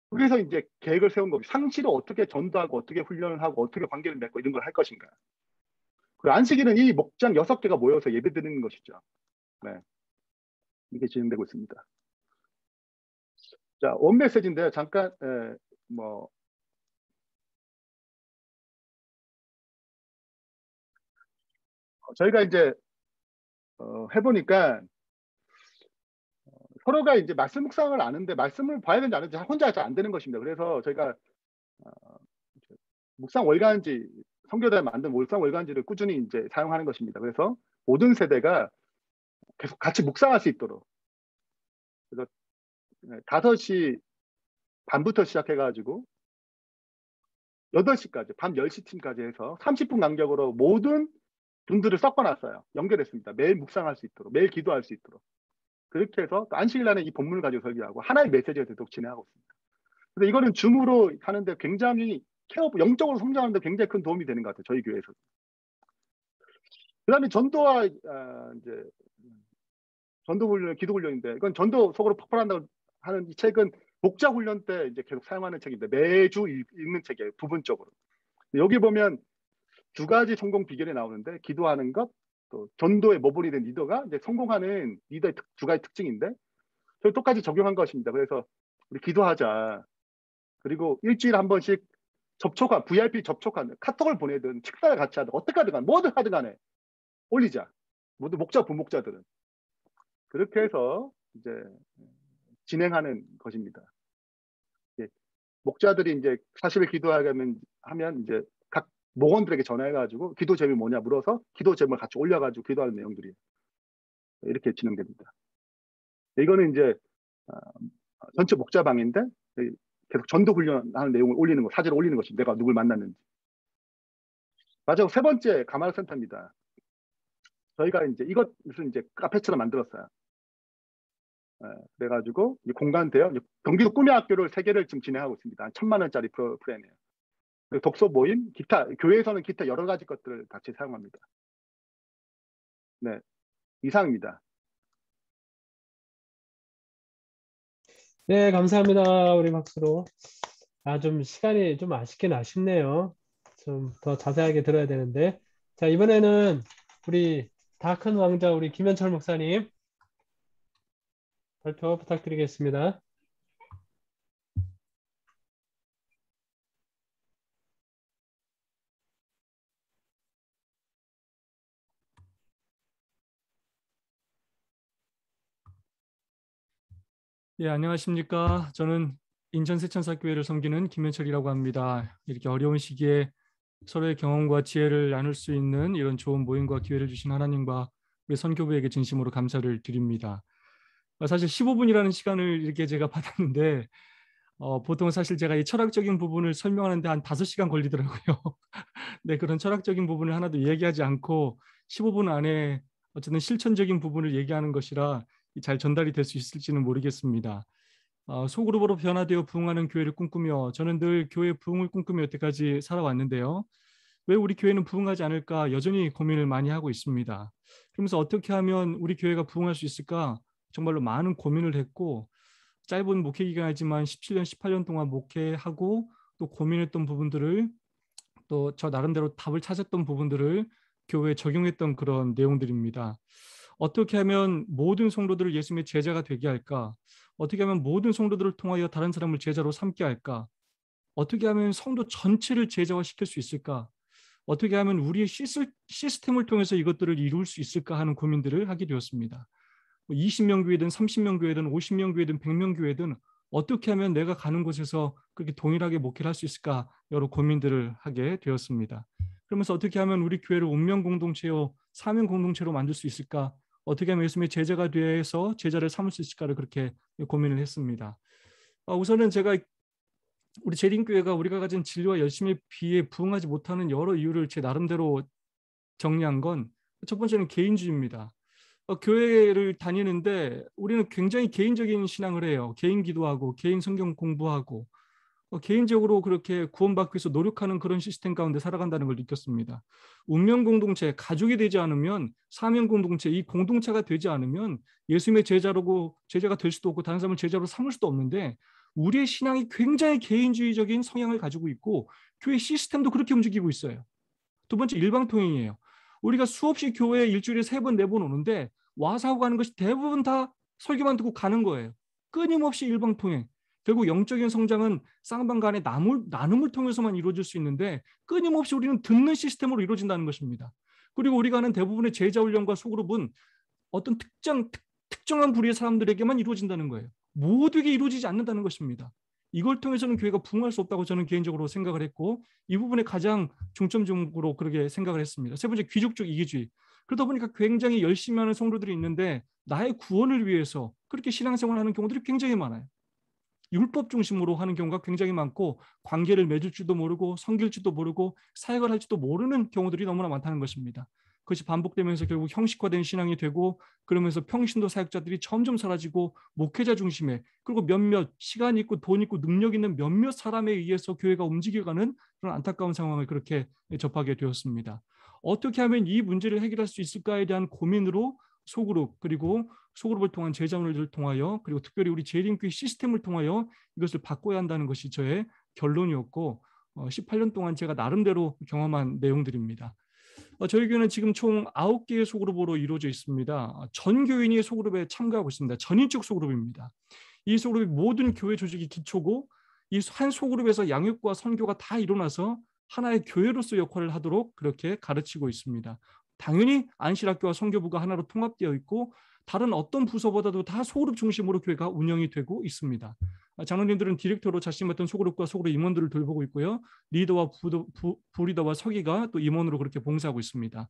S3: 그래서 이제 계획을 세운 거고 상시로 어떻게 전도하고 어떻게 훈련을 하고 어떻게 관계를 맺고 이런 걸 할 것인가. 그리고 안식일은 이 목장 6개가 모여서 예배 드리는 것이죠. 이렇게 진행되고 있습니다. 자, 원 메시지인데요. 잠깐 저희가 이제 해보니까 서로가 이제 말씀 묵상을 아는데 말씀을 봐야 되는지 안 되는지 혼자 잘 안 되는 것입니다. 그래서 저희가 묵상 월간지 성교단에 만든 묵상 월간지를 꾸준히 이제 사용하는 것입니다. 그래서 모든 세대가 계속 같이 묵상할 수 있도록 그래서 5시 반부터 시작해가지고 8시까지 밤 10시 팀까지 해서 30분 간격으로 모든 분들을 섞어놨어요. 연결했습니다. 매일 묵상할 수 있도록 매일 기도할 수 있도록 그렇게 해서 안식일 날에 이 본문을 가지고 설교하고 하나의 메시지가 계속 진행하고 있습니다. 그래서 이거는 줌으로 하는데 굉장히 영적으로 성장하는데 굉장히 큰 도움이 되는 것 같아요. 저희 교회에서. 그다음에 전도와 이제 전도 훈련, 기도 훈련인데 이건 전도 속으로 폭발한다고 하는 이 책은 목자 훈련 때 이제 계속 사용하는 책인데 매주 읽는 책이에요. 부분적으로. 여기 보면 2가지 성공 비결이 나오는데 기도하는 것, 또 전도의 모본이 된 리더가 이제 성공하는 리더의 2가지 특징인데 저희 똑같이 적용한 것입니다. 그래서 우리 기도하자. 그리고 일주일에 한 번씩 VIP 접촉한 카톡을 보내든 식사를 같이 하든 어떻게 하든 간에 뭐든 하든 간에 올리자. 모두 목자 부목자들은 그렇게 해서 이제 진행하는 것입니다. 목자들이 이제 40일 기도하면 이제 각 목원들에게 전화해가지고 기도 제목이 뭐냐 물어서 기도 제목을 같이 올려가지고 기도하는 내용들이에요. 이렇게 진행됩니다. 이거는 이제 전체 목자방인데 계속 전도 훈련하는 내용을 올리는 거, 사진을 올리는 것이 내가 누굴 만났는지. 마지막 세 번째 가마르 센터입니다. 저희가 이제 이것을 이제 카페처럼 만들었어요. 그래가지고 공간인데요. 경기도 꿈의 학교를 3개를 지금 진행하고 있습니다. 1,000만 원짜리 프로그램이에요. 독서 모임, 기타, 교회에서는 기타 여러 가지 것들을 같이 사용합니다. 네, 이상입니다.
S2: 네, 감사합니다. 우리 박수로. 좀 시간이 좀 아쉽네요. 좀 더 자세하게 들어야 되는데. 자, 이번에는 우리 다 큰 왕자 우리 김현철 목사님 발표 부탁드리겠습니다.
S4: 예, 안녕하십니까. 저는 인천 세천사교회를 섬기는 김현철이라고 합니다. 이렇게 어려운 시기에 서로의 경험과 지혜를 나눌 수 있는 이런 좋은 모임과 기회를 주신 하나님과 우리 선교부에게 진심으로 감사를 드립니다. 사실 15분이라는 시간을 이렇게 제가 받았는데 보통 사실 제가 이 철학적인 부분을 설명하는데 한 5시간 걸리더라고요. 네, 그런 철학적인 부분을 하나도 얘기하지 않고 15분 안에 어쨌든 실천적인 부분을 얘기하는 것이라 잘 전달이 될 수 있을지는 모르겠습니다. 소그룹으로 변화되어 부흥하는 교회를 꿈꾸며 저는 늘 교회 부흥을 꿈꾸며 여태까지 살아왔는데요. 왜 우리 교회는 부흥하지 않을까 여전히 고민을 많이 하고 있습니다. 그러면서 어떻게 하면 우리 교회가 부흥할 수 있을까 정말로 많은 고민을 했고 짧은 목회 기간이지만 17년, 18년 동안 목회하고 또 고민했던 부분들을 또 저 나름대로 답을 찾았던 부분들을 교회에 적용했던 그런 내용들입니다. 어떻게 하면 모든 성도들을 예수님의 제자가 되게 할까? 어떻게 하면 모든 성도들을 통하여 다른 사람을 제자로 삼게 할까? 어떻게 하면 성도 전체를 제자화시킬 수 있을까? 어떻게 하면 우리의 시스템을 통해서 이것들을 이룰 수 있을까 하는 고민들을 하게 되었습니다. 20명 교회든 30명 교회든 50명 교회든 100명 교회든 어떻게 하면 내가 가는 곳에서 그렇게 동일하게 목회를 할 수 있을까 여러 고민들을 하게 되었습니다. 그러면서 어떻게 하면 우리 교회를 운명 공동체요 사명 공동체로 만들 수 있을까? 어떻게 하면 예수님의 제자가 되어서 제자를 삼을 수 있을까를 그렇게 고민을 했습니다. 우선은 제가 우리 재림교회가 우리가 가진 진리와 열심에 비해 부응하지 못하는 여러 이유를 제 나름대로 정리한 건 첫 번째는 개인주의입니다. 교회를 다니는데 우리는 굉장히 개인적인 신앙을 해요. 개인 기도하고 개인 성경 공부하고 개인적으로 그렇게 구원받기 위해서 노력하는 그런 시스템 가운데 살아간다는 걸 느꼈습니다. 운명 공동체, 가족이 되지 않으면 사명 공동체, 이 공동체가 되지 않으면 예수님의 제자가 될 수도 없고 다른 사람을 제자로 삼을 수도 없는데 우리의 신앙이 굉장히 개인주의적인 성향을 가지고 있고 교회 시스템도 그렇게 움직이고 있어요. 두 번째, 일방통행이에요. 우리가 수없이 교회에 일주일에 3번, 4번 오는데 와서 하고 가는 것이 대부분 다 설교만 듣고 가는 거예요. 끊임없이 일방통행. 결국 영적인 성장은 쌍방 간의 나눔을 통해서만 이루어질 수 있는데 끊임없이 우리는 듣는 시스템으로 이루어진다는 것입니다. 그리고 우리가 하는 대부분의 제자훈련과 소그룹은 어떤 특정한 부류의 사람들에게만 이루어진다는 거예요. 모두에게 이루어지지 않는다는 것입니다. 이걸 통해서는 교회가 부흥할 수 없다고 저는 개인적으로 생각을 했고 이 부분에 가장 중점적으로 그렇게 생각을 했습니다. 세 번째, 귀족적 이기주의. 그러다 보니까 굉장히 열심히 하는 성도들이 있는데 나의 구원을 위해서 그렇게 신앙생활을 하는 경우들이 굉장히 많아요. 율법 중심으로 하는 경우가 굉장히 많고 관계를 맺을 줄도 모르고 섬길 줄도 모르고 사역을 할지도 모르는 경우들이 너무나 많다는 것입니다. 그것이 반복되면서 결국 형식화된 신앙이 되고 그러면서 평신도 사역자들이 점점 사라지고 목회자 중심에 그리고 몇몇 시간 있고 돈 있고 능력 있는 몇몇 사람에 의해서 교회가 움직여가는 그런 안타까운 상황을 그렇게 접하게 되었습니다. 어떻게 하면 이 문제를 해결할 수 있을까에 대한 고민으로 소그룹 그리고 소그룹을 통한 제자훈련을 통하여 그리고 특별히 우리 재림교회 시스템을 통하여 이것을 바꿔야 한다는 것이 저의 결론이었고 18년 동안 제가 나름대로 경험한 내용들입니다. 저희 교회는 지금 총 9개의 소그룹으로 이루어져 있습니다. 전 교인이 소그룹에 참가하고 있습니다. 전인적 소그룹입니다. 이 소그룹이 모든 교회 조직이 기초고 이 한 소그룹에서 양육과 선교가 다 일어나서 하나의 교회로서 역할을 하도록 그렇게 가르치고 있습니다. 당연히 안실학교와 선교부가 하나로 통합되어 있고 다른 어떤 부서보다도 다 소그룹 중심으로 교회가 운영이 되고 있습니다. 장로님들은 디렉터로 자신 맡은 소그룹과 소그룹 임원들을 돌보고 있고요. 리더와 부리더와 서기가 또 임원으로 그렇게 봉사하고 있습니다.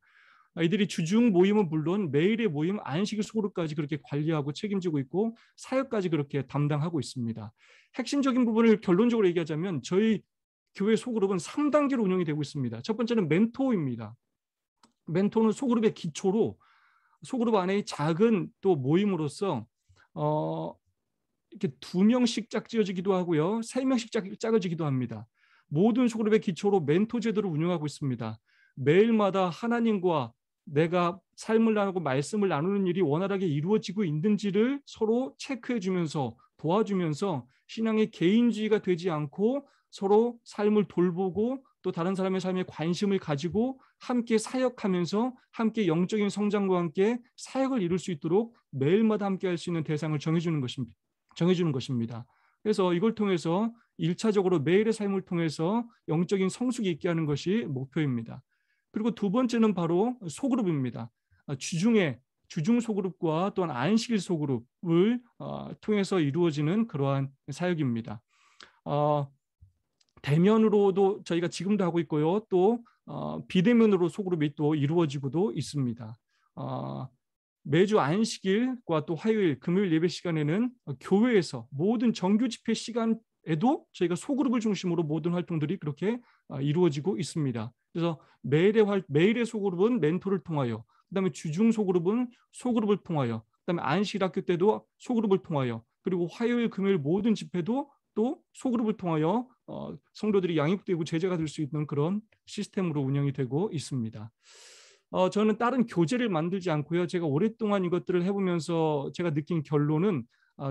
S4: 이들이 주중 모임은 물론 매일의 모임, 안식 소그룹까지 그렇게 관리하고 책임지고 있고 사역까지 그렇게 담당하고 있습니다. 핵심적인 부분을 결론적으로 얘기하자면 저희 교회 소그룹은 3단계로 운영이 되고 있습니다. 첫 번째는 멘토입니다. 멘토는 소그룹의 기초로 소그룹 안에 작은 또 모임으로서 이렇게 2명씩 짝지어지기도 하고요. 3명씩 짝어지기도 합니다. 모든 소그룹의 기초로 멘토 제도를 운영하고 있습니다. 매일마다 하나님과 내가 삶을 나누고 말씀을 나누는 일이 원활하게 이루어지고 있는지를 서로 체크해 주면서 도와주면서 신앙의 개인주의가 되지 않고 서로 삶을 돌보고 또 다른 사람의 삶에 관심을 가지고 함께 사역하면서 함께 영적인 성장과 함께 사역을 이룰 수 있도록 매일마다 함께 할 수 있는 대상을 정해주는 것입니다. 그래서 이걸 통해서 1차적으로 매일의 삶을 통해서 영적인 성숙이 있게 하는 것이 목표입니다. 그리고 두 번째는 바로 소그룹입니다. 주중 소그룹과 또한 안식일 소그룹을 통해서 이루어지는 그러한 사역입니다. 대면으로도 저희가 지금도 하고 있고요. 또 비대면으로 소그룹이 또 이루어지고도 있습니다. 매주 안식일과 또 화요일, 금요일 예배 시간에는 교회에서 모든 정규 집회 시간에도 저희가 소그룹을 중심으로 모든 활동들이 그렇게 이루어지고 있습니다. 그래서 매일의 소그룹은 멘토를 통하여, 그다음에 주중 소그룹은 소그룹을 통하여, 그다음에 안식일 학교 때도 소그룹을 통하여, 그리고 화요일, 금요일 모든 집회도 또 소그룹을 통하여 성도들이 양육되고 제자가 될 수 있는 그런 시스템으로 운영이 되고 있습니다. 저는 다른 교재를 만들지 않고요. 제가 오랫동안 이것들을 해보면서 제가 느낀 결론은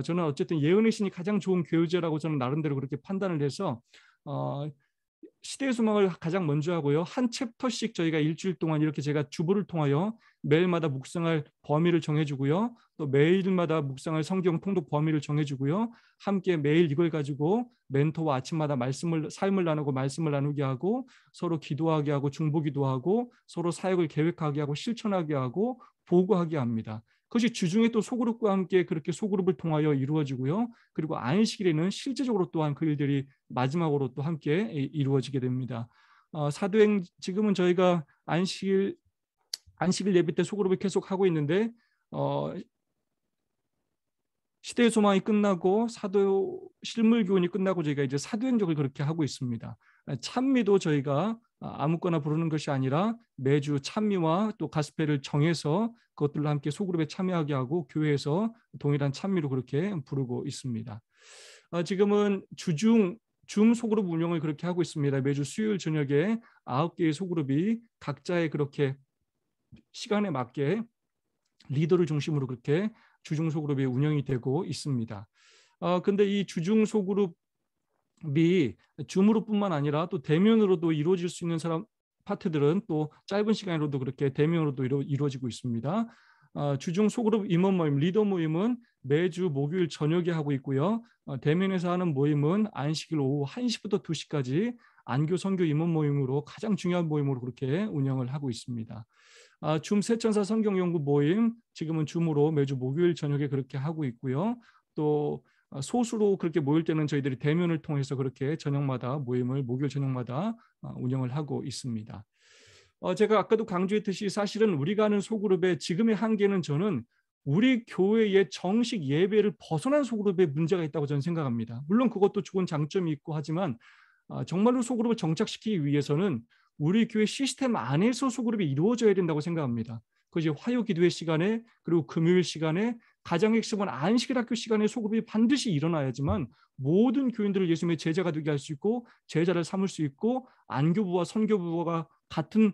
S4: 저는 어쨌든 예언의 신이 가장 좋은 교재라고 저는 나름대로 그렇게 판단을 해서 시대의 소망을 가장 먼저 하고요. 한 챕터씩 저희가 일주일 동안 이렇게 제가 주보를 통하여 매일마다 묵상할 범위를 정해주고요. 또 매일마다 묵상할 성경 통독 범위를 정해주고요. 함께 매일 이걸 가지고 멘토와 아침마다 삶을 나누고 말씀을 나누게 하고 서로 기도하게 하고 중보기도 하고 서로 사역을 계획하게 하고 실천하게 하고 보고하게 합니다. 그것이 주중에 또 소그룹과 함께 그렇게 소그룹을 통하여 이루어지고요. 그리고 안식일에는 실제적으로 또한 그 일들이 마지막으로 또 함께 이루어지게 됩니다. 사도행 지금은 저희가 안식일 예배 때 소그룹을 계속 하고 있는데 시대의 소망이 끝나고 사도 실물 교훈이 끝나고 저희가 이제 사도행적을 그렇게 하고 있습니다. 찬미도 저희가 아무거나 부르는 것이 아니라 매주 찬미와 또 가스펠을 정해서 그것들로 함께 소그룹에 참여하게 하고 교회에서 동일한 찬미로 그렇게 부르고 있습니다. 지금은 줌 소그룹 운영을 그렇게 하고 있습니다. 매주 수요일 저녁에 9개의 소그룹이 각자의 그렇게 시간에 맞게 리더를 중심으로 그렇게 주중 소그룹이 운영이 되고 있습니다. 근데 이 주중 소그룹이 줌으로뿐만 아니라 또 대면으로도 이루어질 수 있는 파트들은 또 짧은 시간으로도 그렇게 대면으로도 이루어지고 있습니다. 주중 소그룹 임원 모임, 리더 모임은 매주 목요일 저녁에 하고 있고요. 대면에서 하는 모임은 안식일 오후 1시부터 2시까지 안교 선교 임원 모임으로 가장 중요한 모임으로 그렇게 운영을 하고 있습니다. 줌 세천사 성경 연구 모임 지금은 줌으로 매주 목요일 저녁에 그렇게 하고 있고요. 또 소수로 그렇게 모일 때는 저희들이 대면을 통해서 그렇게 저녁마다 모임을 목요일 저녁마다 운영을 하고 있습니다. 제가 아까도 강조했듯이 사실은 우리가 하는 소그룹의 지금의 한계는 저는 우리 교회의 정식 예배를 벗어난 소그룹에 문제가 있다고 저는 생각합니다. 물론 그것도 좋은 장점이 있고 하지만 정말로 소그룹을 정착시키기 위해서는 우리 교회 시스템 안에서 소그룹이 이루어져야 된다고 생각합니다. 그것이 화요 기도회 시간에 그리고 금요일 시간에 가장 핵심은 안식일 학교 시간에 소그룹이 반드시 일어나야지만 모든 교인들을 예수님의 제자가 되게 할 수 있고 제자를 삼을 수 있고 안교부와 선교부가 같은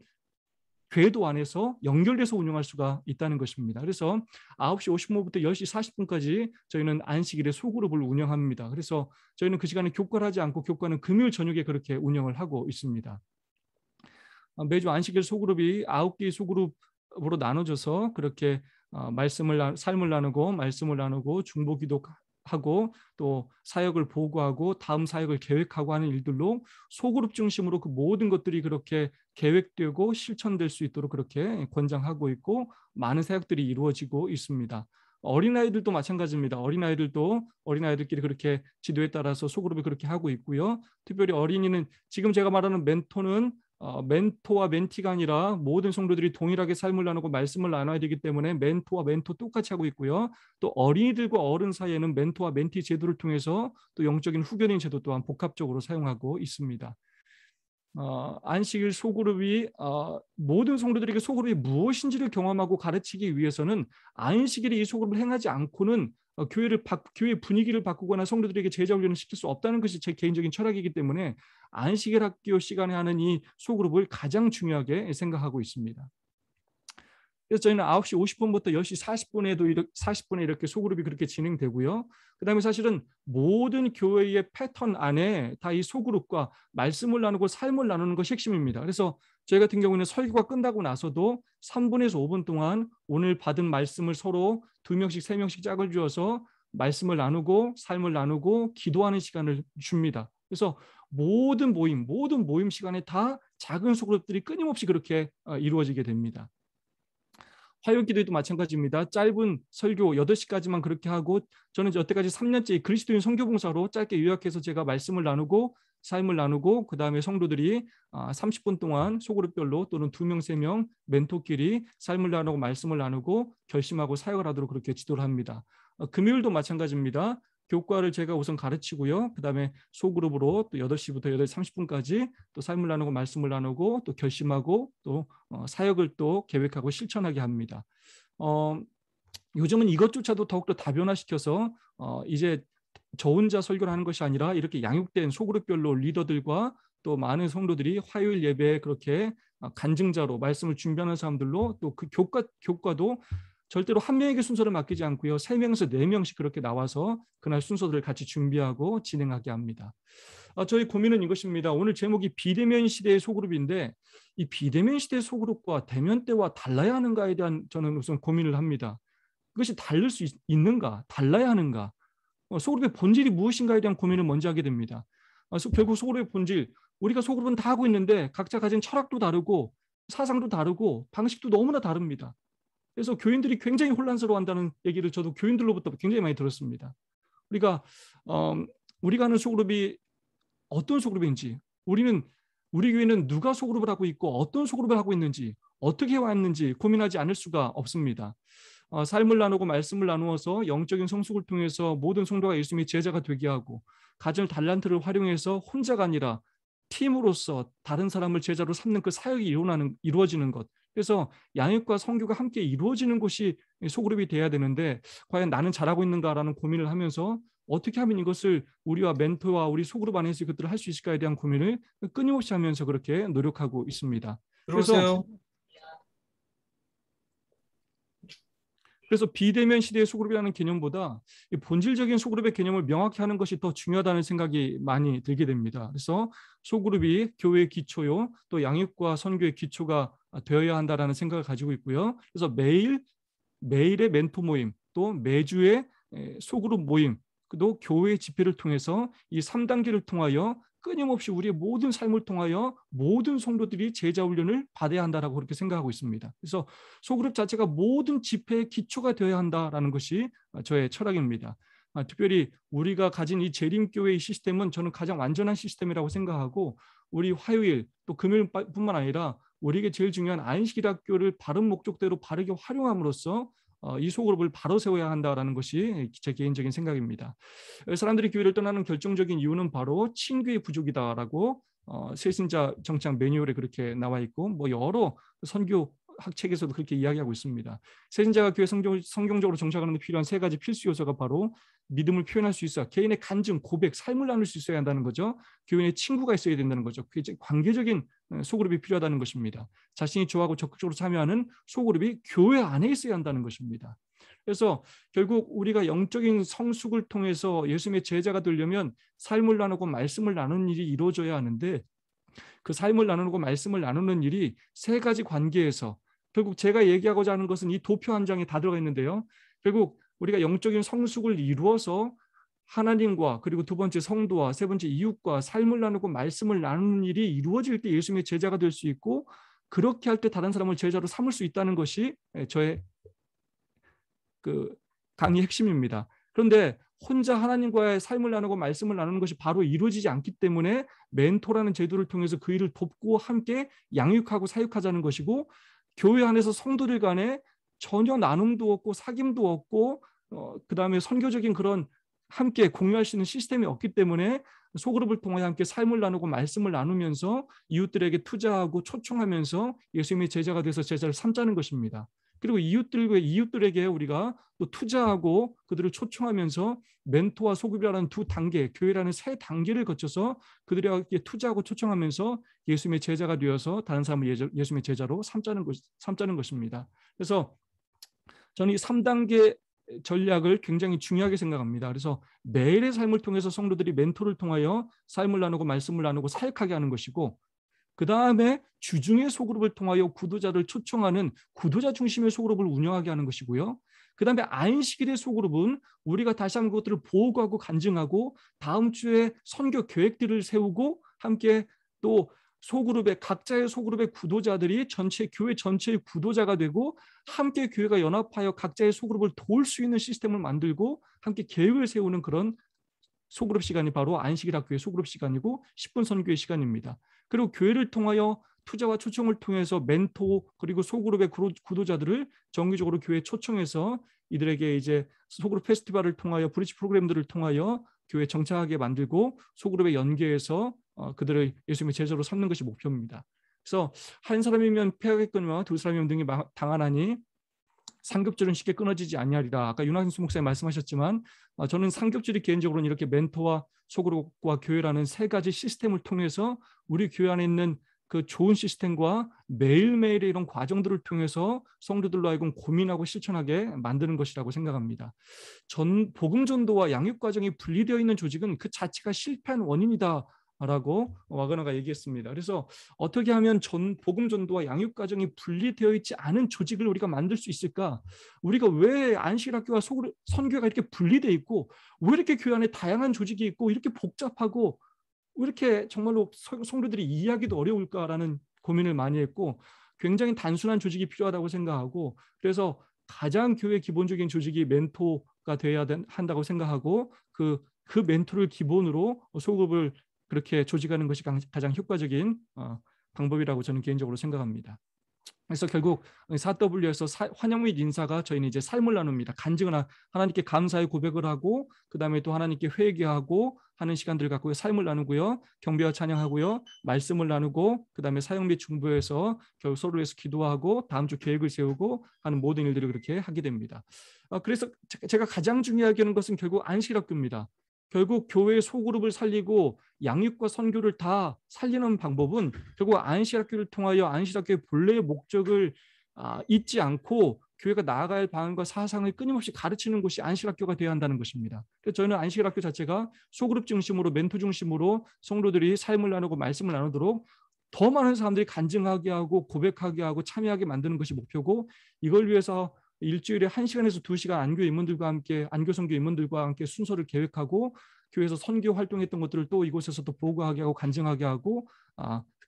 S4: 궤도 안에서 연결돼서 운영할 수가 있다는 것입니다. 그래서 9시 50분부터 10시 40분까지 저희는 안식일에 소그룹을 운영합니다. 그래서 저희는 그 시간에 교과를 하지 않고 교과는 금요일 저녁에 그렇게 운영을 하고 있습니다. 매주 안식일 소그룹이 9개의 소그룹으로 나눠져서 그렇게 삶을 나누고 말씀을 나누고 중보기도하고 또 사역을 보고하고 다음 사역을 계획하고 하는 일들로 소그룹 중심으로 그 모든 것들이 그렇게 계획되고 실천될 수 있도록 그렇게 권장하고 있고 많은 사역들이 이루어지고 있습니다. 어린아이들도 마찬가지입니다. 어린아이들끼리 그렇게 지도에 따라서 소그룹을 그렇게 하고 있고요. 특별히 어린이는 지금 제가 말하는 멘토는 멘토와 멘티가 아니라 모든 성도들이 동일하게 삶을 나누고 말씀을 나눠야 되기 때문에 멘토와 멘토 똑같이 하고 있고요. 또 어린이들과 어른 사이에는 멘토와 멘티 제도를 통해서 또 영적인 후견인 제도 또한 복합적으로 사용하고 있습니다. 안식일 소그룹이 모든 성도들에게 소그룹이 무엇인지를 경험하고 가르치기 위해서는 안식일에 이 소그룹을 행하지 않고는 교회 분위기를 바꾸거나 성도들에게 제자 훈련을 시킬 수 없다는 것이 제 개인적인 철학이기 때문에 안식일 학교 시간에 하는 이 소그룹을 가장 중요하게 생각하고 있습니다. 그래서 저희는 9시 50분부터 10시 40분에 이렇게 소그룹이 그렇게 진행되고요. 그다음에 사실은 모든 교회의 패턴 안에 다 이 소그룹과 말씀을 나누고 삶을 나누는 것이 핵심입니다. 그래서 저희 같은 경우는 설교가 끝나고 나서도 3분에서 5분 동안 오늘 받은 말씀을 서로 2명씩 3명씩 짝을 주어서 말씀을 나누고 삶을 나누고 기도하는 시간을 줍니다. 그래서 모든 모임 시간에 다 작은 소그룹들이 끊임없이 그렇게 이루어지게 됩니다. 화요일 기도에도 마찬가지입니다. 짧은 설교 8시까지만 그렇게 하고 저는 여태까지 3년째 그리스도인 선교봉사로 짧게 요약해서 제가 말씀을 나누고 삶을 나누고 그 다음에 성도들이 30분 동안 소그룹별로 또는 2명, 3명 멘토끼리 삶을 나누고 말씀을 나누고 결심하고 사역을 하도록 그렇게 지도를 합니다. 금요일도 마찬가지입니다. 교과를 제가 우선 가르치고요. 그 다음에 소그룹으로 또 8시부터 8시 30분까지 또 삶을 나누고 말씀을 나누고 또 결심하고 또 사역을 또 계획하고 실천하게 합니다. 요즘은 이것조차도 더욱더 다변화시켜서 이제 저 혼자 설교를 하는 것이 아니라 이렇게 양육된 소그룹별로 리더들과 또 많은 성도들이 화요일 예배에 그렇게 간증자로 말씀을 준비하는 사람들로 또 그 교과도 절대로 한 명에게 순서를 맡기지 않고요. 3명에서 4명씩 그렇게 나와서 그날 순서들을 같이 준비하고 진행하게 합니다. 저희 고민은 이것입니다. 오늘 제목이 비대면 시대의 소그룹인데 이 비대면 시대의 소그룹과 대면 때와 달라야 하는가에 대한 저는 우선 고민을 합니다. 그것이 다를 수 있는가? 달라야 하는가? 소그룹의 본질이 무엇인가에 대한 고민을 먼저 하게 됩니다. 결국 소그룹의 본질, 우리가 소그룹은 다 하고 있는데 각자 가진 철학도 다르고 사상도 다르고 방식도 너무나 다릅니다. 그래서 교인들이 굉장히 혼란스러워한다는 얘기를 저도 교인들로부터 굉장히 많이 들었습니다. 우리가 하는 소그룹이 어떤 소그룹인지, 우리 교회는 누가 소그룹을 하고 있고 어떤 소그룹을 하고 있는지, 어떻게 해왔는지 고민하지 않을 수가 없습니다. 삶을 나누고 말씀을 나누어서 영적인 성숙을 통해서 모든 성도가 예수님의 제자가 되게 하고 가진 달란트를 활용해서 혼자가 아니라 팀으로서 다른 사람을 제자로 삼는 그 사역이 이루어지는 것. 그래서 양육과 선교가 함께 이루어지는 것이 소그룹이 돼야 되는데 과연 나는 잘하고 있는가라는 고민을 하면서 어떻게 하면 이것을 우리와 멘토와 우리 소그룹 안에서 이것들을 할 수 있을까에 대한 고민을 끊임없이 하면서 그렇게 노력하고 있습니다. 그래서 비대면 시대의 소그룹이라는 개념보다 본질적인 소그룹의 개념을 명확히 하는 것이 더 중요하다는 생각이 많이 들게 됩니다. 그래서 소그룹이 교회의 기초요, 또 양육과 선교의 기초가 되어야 한다라는 생각을 가지고 있고요. 그래서 매일의 멘토 모임, 또 매주의 소그룹 모임, 또 교회 집회를 통해서 이 3단계를 통하여 끊임없이 우리의 모든 삶을 통하여 모든 성도들이 제자 훈련을 받아야 한다라고 그렇게 생각하고 있습니다. 그래서 소그룹 자체가 모든 집회의 기초가 되어야 한다라는 것이 저의 철학입니다. 특별히 우리가 가진 이 재림교회의 시스템은 저는 가장 완전한 시스템이라고 생각하고 우리 화요일 또 금요일뿐만 아니라 우리에게 제일 중요한 안식일 학교를 바른 목적대로 바르게 활용함으로써 이 소그룹을 바로 세워야 한다라는 것이 제 개인적인 생각입니다. 사람들이 교회를 떠나는 결정적인 이유는 바로 친교의 부족이다라고 새신자 정착 매뉴얼에 그렇게 나와 있고 여러 선교 학책에서도 그렇게 이야기하고 있습니다. 새신자가 교회 성경적으로 정착하는 데 필요한 3가지 필수 요소가 바로 믿음을 표현할 수 있어야, 개인의 간증, 고백, 삶을 나눌 수 있어야 한다는 거죠. 교인의 친구가 있어야 된다는 거죠. 관계적인 소그룹이 필요하다는 것입니다. 자신이 좋아하고 적극적으로 참여하는 소그룹이 교회 안에 있어야 한다는 것입니다. 그래서 결국 우리가 영적인 성숙을 통해서 예수님의 제자가 되려면 삶을 나누고 말씀을 나누는 일이 이루어져야 하는데 그 삶을 나누고 말씀을 나누는 일이 3가지 관계에서 결국 제가 얘기하고자 하는 것은 이 도표 한 장에 다 들어가 있는데요. 결국 우리가 영적인 성숙을 이루어서 하나님과 그리고 2번째 성도와 3번째 이웃과 삶을 나누고 말씀을 나누는 일이 이루어질 때 예수님의 제자가 될 수 있고 그렇게 할 때 다른 사람을 제자로 삼을 수 있다는 것이 저의 강의 핵심입니다. 그런데 혼자 하나님과의 삶을 나누고 말씀을 나누는 것이 바로 이루어지지 않기 때문에 멘토라는 제도를 통해서 그 일을 돕고 함께 양육하고 사육하자는 것이고, 교회 안에서 성도들 간에 전혀 나눔도 없고 사귐도 없고 그다음에 선교적인 그런 함께 공유할 수 있는 시스템이 없기 때문에 소그룹을 통해 함께 삶을 나누고 말씀을 나누면서 이웃들에게 투자하고 초청하면서 예수님의 제자가 돼서 제자를 삼자는 것입니다. 그리고 이웃들에게 우리가 또 투자하고 그들을 초청하면서 멘토와 소그룹이라는 두 단계, 교회라는 세 단계를 거쳐서 그들에게 투자하고 초청하면서 예수님의 제자가 되어서 다른 사람을 예수님의 제자로 삼자는 것입니다. 그래서 저는 이 3단계 전략을 굉장히 중요하게 생각합니다. 그래서 매일의 삶을 통해서 성도들이 멘토를 통하여 삶을 나누고 말씀을 나누고 사역하게 하는 것이고, 그 다음에 주중의 소그룹을 통하여 구도자를 초청하는 구도자 중심의 소그룹을 운영하게 하는 것이고요. 그 다음에 안식일의 소그룹은 우리가 다시 한번 그것들을 보고하고 간증하고 다음 주에 선교 계획들을 세우고 함께 또 각자의 소그룹의 구도자들이 교회 전체의 구도자가 되고 함께 교회가 연합하여 각자의 소그룹을 도울 수 있는 시스템을 만들고 함께 계획을 세우는 그런 소그룹 시간이 바로 안식일 학교의 소그룹 시간이고 10분 선교의 시간입니다. 그리고 교회를 통하여 투자와 초청을 통해서 멘토 그리고 소그룹의 구도자들을 정기적으로 교회에 초청해서 이들에게 이제 소그룹 페스티벌을 통하여 브리지 프로그램들을 통하여 교회에 정착하게 만들고 소그룹에 연계해서 그들을 예수님의 제자로 삼는 것이 목표입니다. 그래서 한 사람이면 패하겠거니와 두 사람이면 등이 당하나니 삼겹줄은 쉽게 끊어지지 아니하리라. 아까 윤학수 목사님 말씀하셨지만 저는 삼겹줄이 개인적으로는 이렇게 멘토와 소그룹과 교회라는 세 가지 시스템을 통해서 우리 교회 안에 있는 그 좋은 시스템과 매일매일의 이런 과정들을 통해서 성도들로 하여금 고민하고 실천하게 만드는 것이라고 생각합니다. 복음 전도와 양육 과정이 분리되어 있는 조직은 그 자체가 실패한 원인이다 라고 와그너가 얘기했습니다. 그래서 어떻게 하면 복음 전도와 양육 과정이 분리되어 있지 않은 조직을 우리가 만들 수 있을까? 우리가 왜 안식학교와 선교가 이렇게 분리되어 있고 왜 이렇게 교회 안에 다양한 조직이 있고 이렇게 복잡하고 왜 이렇게 정말로 성도들이 이해하기도 어려울까라는 고민을 많이 했고, 굉장히 단순한 조직이 필요하다고 생각하고, 그래서 가장 교회 기본적인 조직이 멘토가 되어야 한다고 생각하고 그 멘토를 기본으로 소그룹을 그렇게 조직하는 것이 가장 효과적인 방법이라고 저는 개인적으로 생각합니다. 그래서 결국 4W에서 환영 및 인사가 저희는 이제 삶을 나눕니다. 간증을 하나님께 감사의 고백을 하고 그 다음에 또 하나님께 회개하고 하는 시간들을 갖고 삶을 나누고요. 경배와 찬양하고요. 말씀을 나누고 그 다음에 사역 및 중보에서 결국 서로 위해서 기도하고 다음 주 계획을 세우고 하는 모든 일들을 그렇게 하게 됩니다. 그래서 제가 가장 중요하게 하는 것은 결국 안식학교입니다. 결국 교회의 소그룹을 살리고 양육과 선교를 다 살리는 방법은 결국 안식학교를 통하여 안식학교의 본래의 목적을 잊지 않고 교회가 나아갈 방향과 사상을 끊임없이 가르치는 곳이 안식학교가 되어야 한다는 것입니다. 그래서 저는 안식학교 자체가 소그룹 중심으로 멘토 중심으로 성도들이 삶을 나누고 말씀을 나누도록 더 많은 사람들이 간증하게 하고 고백하게 하고 참여하게 만드는 것이 목표고, 이걸 위해서 일주일에 1시간에서 2시간 안교 선교 인문들과 함께 순서를 계획하고 교회에서 선교 활동했던 것들을 또 이곳에서 또 보고하게 하고 간증하게 하고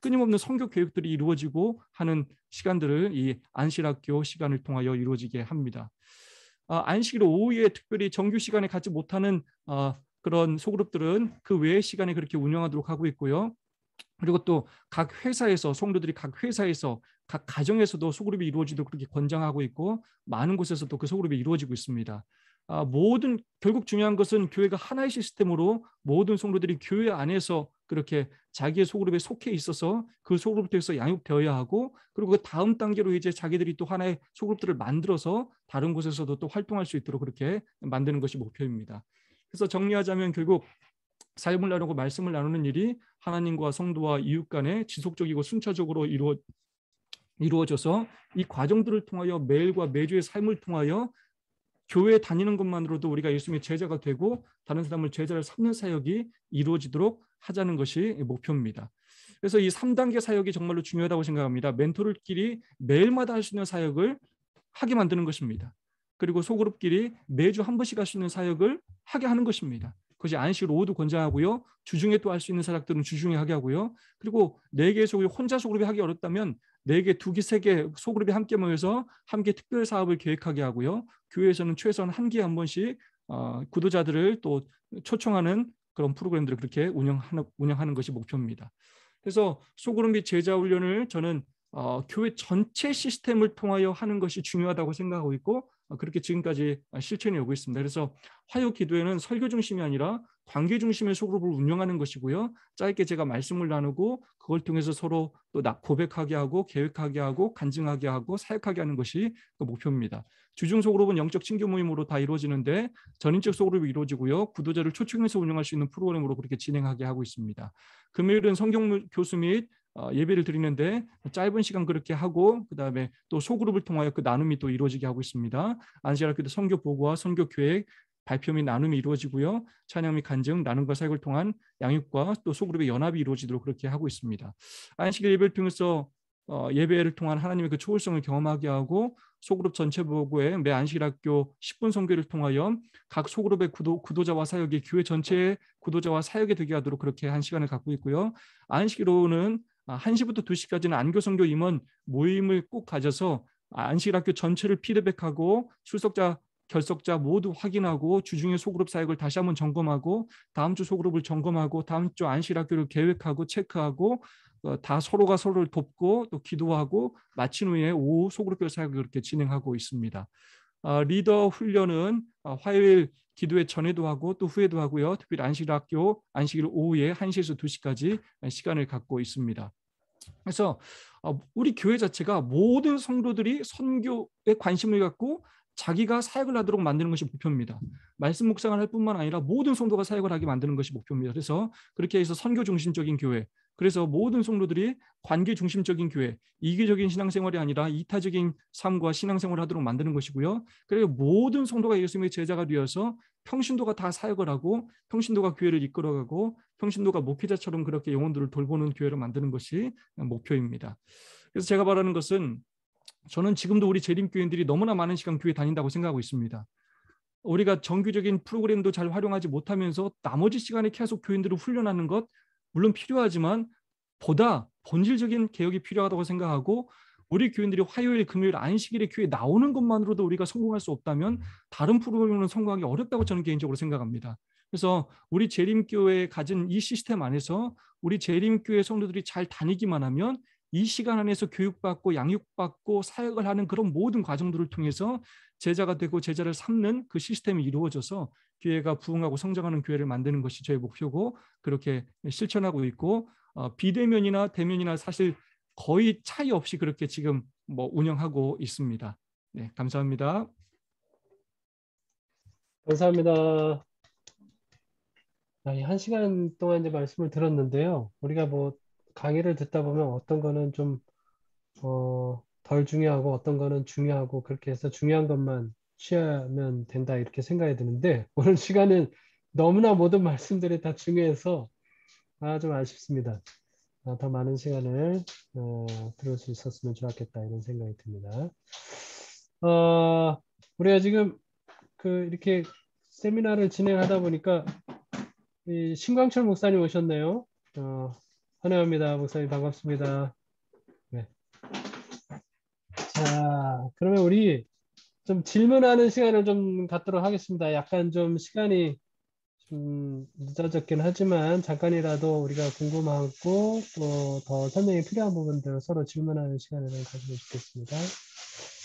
S4: 끊임없는 선교 계획들이 이루어지고 하는 시간들을 이 안식학교 시간을 통하여 이루어지게 합니다. 안식일 오후에 특별히 정규 시간에 갖지 못하는 그런 소그룹들은 그 외의 시간에 그렇게 운영하도록 하고 있고요. 그리고 또 각 회사에서 성도들이 각 회사에서 각 가정에서도 소그룹이 이루어지도록 그렇게 권장하고 있고 많은 곳에서도 그 소그룹이 이루어지고 있습니다. 결국 중요한 것은 교회가 하나의 시스템으로 모든 성도들이 교회 안에서 그렇게 자기의 소그룹에 속해 있어서 그 소그룹을 통해서 양육되어야 하고, 그리고 그 다음 단계로 이제 자기들이 또 하나의 소그룹들을 만들어서 다른 곳에서도 또 활동할 수 있도록 그렇게 만드는 것이 목표입니다. 그래서 정리하자면 결국 삶을 나누고 말씀을 나누는 일이 하나님과 성도와 이웃 간에 지속적이고 순차적으로 이루어져서 이 과정들을 통하여 매일과 매주의 삶을 통하여 교회에 다니는 것만으로도 우리가 예수님의 제자가 되고 다른 사람을 제자를 삼는 사역이 이루어지도록 하자는 것이 목표입니다. 그래서 이 3단계 사역이 정말로 중요하다고 생각합니다. 멘토들끼리 매일마다 할 수 있는 사역을 하게 만드는 것입니다. 그리고 소그룹끼리 매주 한 번씩 할 수 있는 사역을 하게 하는 것입니다. 그것이 안식일 오후도 권장하고요. 주중에 또 할 수 있는 사역들은 주중에 하게 하고요. 그리고 4개의 소그룹 혼자 소그룹이 하기 어렵다면 4개, 2개, 3개 소그룹이 함께 모여서 함께 특별 사업을 계획하게 하고요. 교회에서는 최소한 한 기에 한 번씩 구도자들을 또 초청하는 그런 프로그램들을 그렇게 운영하는 것이 목표입니다. 그래서 소그룹 및 제자 훈련을 저는 교회 전체 시스템을 통하여 하는 것이 중요하다고 생각하고 있고 그렇게 지금까지 실천해 오고 있습니다. 그래서 화요 기도회는 설교 중심이 아니라 관계 중심의 소그룹을 운영하는 것이고요. 짧게 제가 말씀을 나누고 그걸 통해서 서로 또 고백하게 하고 계획하게 하고 간증하게 하고 사역하게 하는 것이 그 목표입니다. 주중 소그룹은 영적 친교 모임으로 다 이루어지는데 전인적 소그룹이 이루어지고요. 구도자를 초청해서 운영할 수 있는 프로그램으로 그렇게 진행하게 하고 있습니다. 금요일은 성경 교수 및 예배를 드리는데 짧은 시간 그렇게 하고 그다음에 또 소그룹을 통하여 그 나눔이 또 이루어지게 하고 있습니다. 안식일학교도 선교 보고와 선교 계획 발표 및 나눔이 이루어지고요. 찬양 및 간증, 나눔과 사역을 통한 양육과 또 소그룹의 연합이 이루어지도록 그렇게 하고 있습니다. 안식일 예배를 통해서 예배를 통한 하나님의 그 초월성을 경험하게 하고 소그룹 전체 보고에 매 안식일학교 10분 선교를 통하여 각 소그룹의 구도자와 사역이 교회 전체의 구도자와 사역이 되게 하도록 그렇게 한 시간을 갖고 있고요. 안식일로는 1시부터 2시까지는 안교선교 임원 모임을 꼭 가져서 안식일학교 전체를 피드백하고 출석자 결석자 모두 확인하고 주중에 소그룹 사역을 다시 한번 점검하고 다음 주 소그룹을 점검하고 다음 주 안식일학교를 계획하고 체크하고 다 서로가 서로를 돕고 또 기도하고 마친 후에 오후 소그룹별 사역을 그렇게 진행하고 있습니다. 리더 훈련은 화요일 기도회 전에도 하고 또 후에도 하고요. 특별히 안식일학교 안식일 오후에 1시에서 2시까지 시간을 갖고 있습니다. 그래서 우리 교회 자체가 모든 성도들이 선교에 관심을 갖고 자기가 사역을 하도록 만드는 것이 목표입니다. 말씀 묵상을 할 뿐만 아니라 모든 성도가 사역을 하게 만드는 것이 목표입니다. 그래서 그렇게 해서 선교 중심적인 교회, 그래서 모든 성도들이 관계 중심적인 교회, 이기적인 신앙생활이 아니라 이타적인 삶과 신앙생활을 하도록 만드는 것이고요. 그리고 모든 성도가 예수님의 제자가 되어서 평신도가 다 사역을 하고 평신도가 교회를 이끌어가고 평신도가 목회자처럼 그렇게 영혼들을 돌보는 교회를 만드는 것이 목표입니다. 그래서 제가 바라는 것은 저는 지금도 우리 재림교인들이 너무나 많은 시간 교회 다닌다고 생각하고 있습니다. 우리가 정규적인 프로그램도 잘 활용하지 못하면서 나머지 시간에 계속 교인들을 훈련하는 것 물론 필요하지만 보다 본질적인 개혁이 필요하다고 생각하고 우리 교인들이 화요일, 금요일, 안식일에 교회에 나오는 것만으로도 우리가 성공할 수 없다면 다른 프로그램은 성공하기 어렵다고 저는 개인적으로 생각합니다. 그래서 우리 재림교회에 가진 이 시스템 안에서 우리 재림교회 성도들이 잘 다니기만 하면 이 시간 안에서 교육받고 양육받고 사역을 하는 그런 모든 과정들을 통해서 제자가 되고 제자를 삼는 그 시스템이 이루어져서 교회가 부흥하고 성장하는 교회를 만드는 것이 저의 목표고 그렇게 실천하고 있고 비대면이나 대면이나 사실 거의 차이 없이 그렇게 지금 운영하고 있습니다. 네, 감사합니다.
S2: 감사합니다. 1시간 동안 이제 말씀을 들었는데요. 우리가 강의를 듣다 보면 어떤 거는 좀 덜 중요하고 어떤 거는 중요하고 그렇게 해서 중요한 것만 취하면 된다 이렇게 생각이 드는데 오늘 시간은 너무나 모든 말씀들이 다 중요해서 좀 아쉽습니다. 더 많은 시간을 들을 수 있었으면 좋았겠다 이런 생각이 듭니다. 우리가 지금 이렇게 세미나를 진행하다 보니까 이 신광철 목사님 오셨네요. 환영합니다. 목사님 반갑습니다. 네. 자, 그러면 우리 좀 질문하는 시간을 좀 갖도록 하겠습니다. 약간 좀 시간이 좀 늦어졌긴 하지만 잠깐이라도 우리가 궁금하고 또 더 설명이 필요한 부분들을 서로 질문하는 시간을 가지면 좋겠습니다.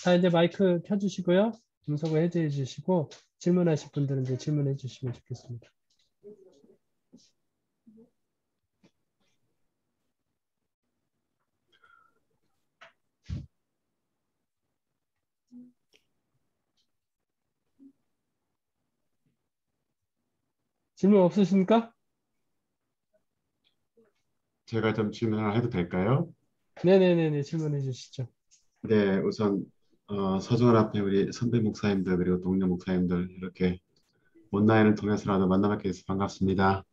S2: 자, 이제 마이크 켜주시고요. 음성을 해제해 주시고 질문하실 분들은 이제 질문해 주시면 좋겠습니다. 질문 없으십니까?
S5: 제가 좀 질문을 해도 될까요?
S2: 네네네, 질문해 주시죠.
S5: 네, 우선 서중원 앞에 우리 선배 목사님들 그리고 동료 목사님들 이렇게 온라인을 통해서라도 만나뵙게 돼서 반갑습니다.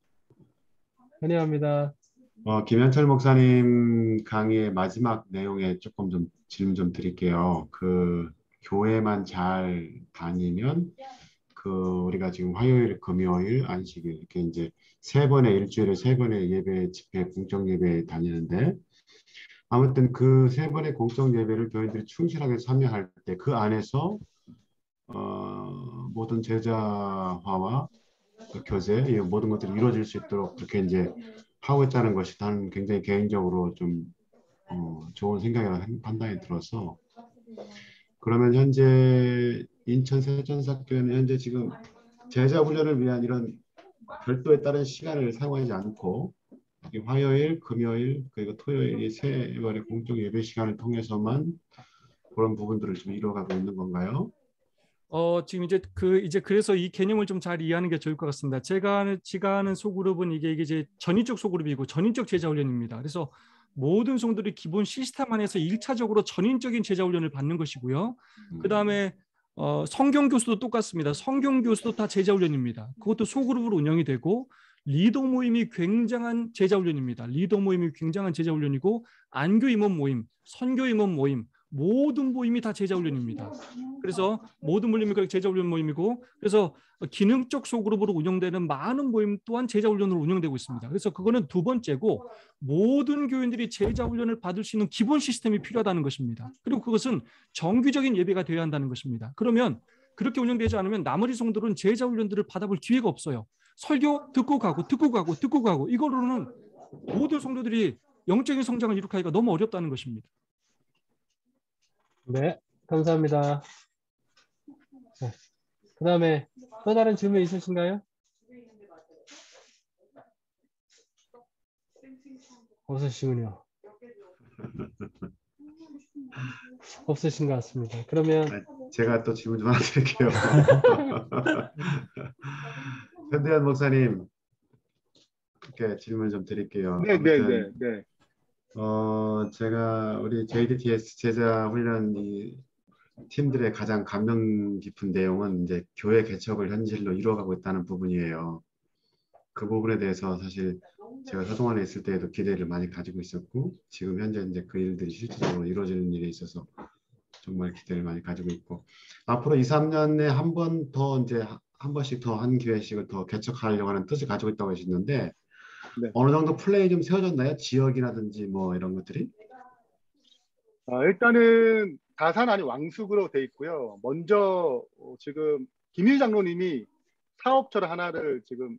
S2: 환영합니다.
S5: 김현철 목사님 강의의 마지막 내용에 조금 좀 질문 좀 드릴게요. 교회만 잘 다니면 우리가 지금 화요일, 금요일, 안식일 이렇게 이제 일주일에 세 번의 예배 집회, 공적 예배 다니는데 아무튼 그 세 번의 공적 예배를 교인들이 충실하게 참여할 때 그 안에서 모든 제자화와 그 교제 이 모든 것들이 이루어질 수 있도록 그렇게 이제 하고 있다는 것이 나는 굉장히 개인적으로 좀 좋은 생각이라는 판단이 들어서 그러면 현재 인천 세천사교회는 현재 지금 제자 훈련을 위한 이런 별도의 다른 시간을 사용하지 않고 이 화요일, 금요일 그리고 토요일 이 세 번의 공적 예배 시간을 통해서만 그런 부분들을 좀 이루어가고 있는 건가요?
S4: 지금 이제 그래서 이 개념을 좀 잘 이해하는 게 좋을 것 같습니다. 제가 아는 소그룹은 이게 이제 전인적 소그룹이고 전인적 제자 훈련입니다. 그래서 모든 성도들이 기본 시스템 안에서 1차적으로 전인적인 제자 훈련을 받는 것이고요. 그다음에 성경 교수도 똑같습니다. 성경 교수도 다 제자 훈련입니다. 그것도 소그룹으로 운영이 되고 리더 모임이 굉장한 제자 훈련입니다. 리더 모임이 굉장한 제자 훈련이고 안교 임원 모임, 선교 임원 모임 모든 모임이 다 제자 훈련입니다. 그래서 모든 모임이 제자 훈련 모임이고 그래서 기능적 소그룹으로 운영되는 많은 모임 또한 제자 훈련으로 운영되고 있습니다. 그래서 그거는 두 번째고 모든 교인들이 제자 훈련을 받을 수 있는 기본 시스템이 필요하다는 것입니다. 그리고 그것은 정규적인 예배가 되어야 한다는 것입니다. 그러면 그렇게 운영되지 않으면 나머지 성도들은 제자 훈련들을 받아볼 기회가 없어요. 설교 듣고 가고 이걸로는 모든 성도들이 영적인 성장을 이룩하기가 너무 어렵다는 것입니다.
S2: 네, 감사합니다. 네. 그 다음에 또 다른 질문 있으신가요? 없으시군요. 없으신 것 같습니다. 그러면
S5: 제가 또 질문 좀 하나 드릴게요. 현대현 목사님, 이렇게 질문 좀 드릴게요.
S3: 네, 네, 네, 네.
S5: 제가 우리 JDTS 제자 훈련 팀들의 가장 감명 깊은 내용은 이제 교회 개척을 현실로 이루어가고 있다는 부분이에요. 그 부분에 대해서 사실 제가 서동안에 있을 때에도 기대를 많이 가지고 있었고 지금 현재 이제 그 일들이 실질적으로 이루어지는 일에 있어서 정말 기대를 많이 가지고 있고 앞으로 2, 3년에 한 번 더 이제 한 번씩 더 한 기회씩을 더 개척하려고 하는 뜻을 가지고 있다고 하시는데
S3: 네.
S5: 어느 정도 플레이 좀 세워졌나요? 지역이라든지 뭐 이런 것들이?
S3: 일단은 다산 아니 왕숙으로 돼 있고요. 먼저 지금 김일 장로님이 사업처를 하나를 지금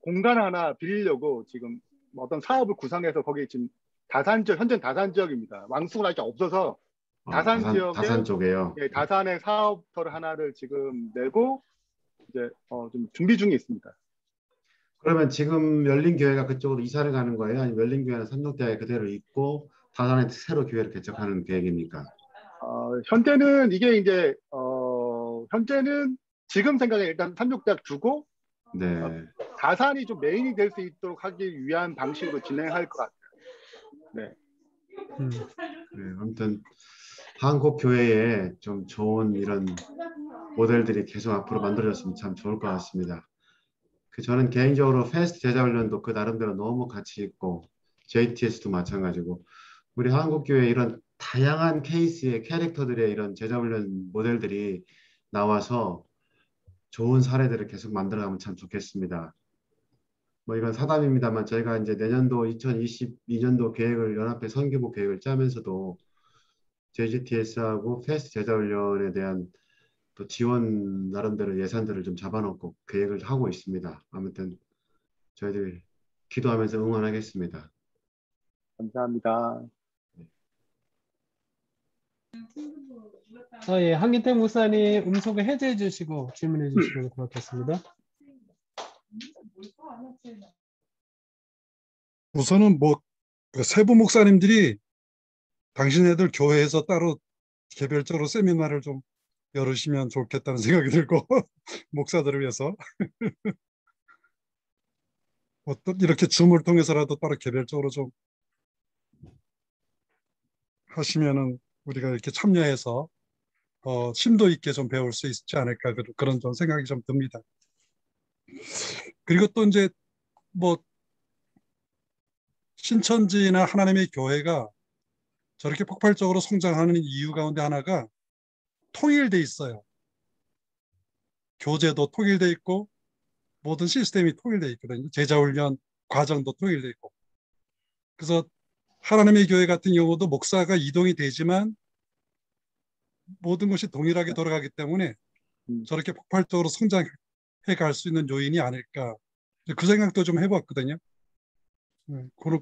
S3: 공간 하나 빌리려고 지금 어떤 사업을 구상해서 거기 지금 다산 지역 현재 다산 지역입니다. 왕숙은 아직 없어서 다산 지역에
S5: 다산 쪽에요.
S3: 예, 다산의 사업터를 하나를 지금 내고 이제 좀 준비 중에 있습니다.
S5: 그러면 지금 열린 교회가 그쪽으로 이사를 가는 거예요? 아니면 열린 교회는 삼육대에 그대로 있고 다산에 새로 교회를 개척하는 계획입니까?
S3: 현재는 이게 이제 현재는 지금 생각에 일단 삼육대학 두고
S5: 네.
S3: 다산이 좀 메인이 될 수 있도록 하기 위한 방식으로 진행할 것 같아요. 네.
S5: 네, 아무튼 한국 교회에 좀 좋은 이런 모델들이 계속 앞으로 만들어졌으면 참 좋을 것 같습니다. 저는 개인적으로 패스트 제자훈련도 그 나름대로 너무 가치 있고 JTS도 마찬가지고 우리 한국 교회 이런 다양한 케이스의 캐릭터들의 이런 제자훈련 모델들이 나와서 좋은 사례들을 계속 만들어가면 참 좋겠습니다. 뭐 이건 사담입니다만 저희가 이제 내년도 2022년도 계획을 연합회 선교부 계획을 짜면서도 JGTS하고 패스트 제자훈련에 대한 또 지원 나름대로 예산들을 좀 잡아놓고 계획을 하고 있습니다. 아무튼 저희들 기도하면서 응원하겠습니다.
S3: 감사합니다.
S2: 예, 한기태 목사님 음성을 해제해 주시고 질문해 주시면 고맙겠습니다.
S6: 우선은 뭐 세부 목사님들이 당신네들 교회에서 따로 개별적으로 세미나를 좀 열으시면 좋겠다는 생각이 들고 목사들을 위해서 어떤 이렇게 줌을 통해서라도 따로 개별적으로 좀 하시면은 우리가 이렇게 참여해서 심도 있게 좀 배울 수 있지 않을까 그런 좀 생각이 좀 듭니다. 그리고 또 이제 뭐 신천지나 하나님의 교회가 저렇게 폭발적으로 성장하는 이유 가운데 하나가 통일돼 있어요. 교재도 통일돼 있고 모든 시스템이 통일돼 있거든요. 제자훈련 과정도 통일돼 있고. 그래서 하나님의 교회 같은 경우도 목사가 이동이 되지만 모든 것이 동일하게 돌아가기 때문에 저렇게 폭발적으로 성장해 갈 수 있는 요인이 아닐까. 그 생각도 좀 해봤거든요.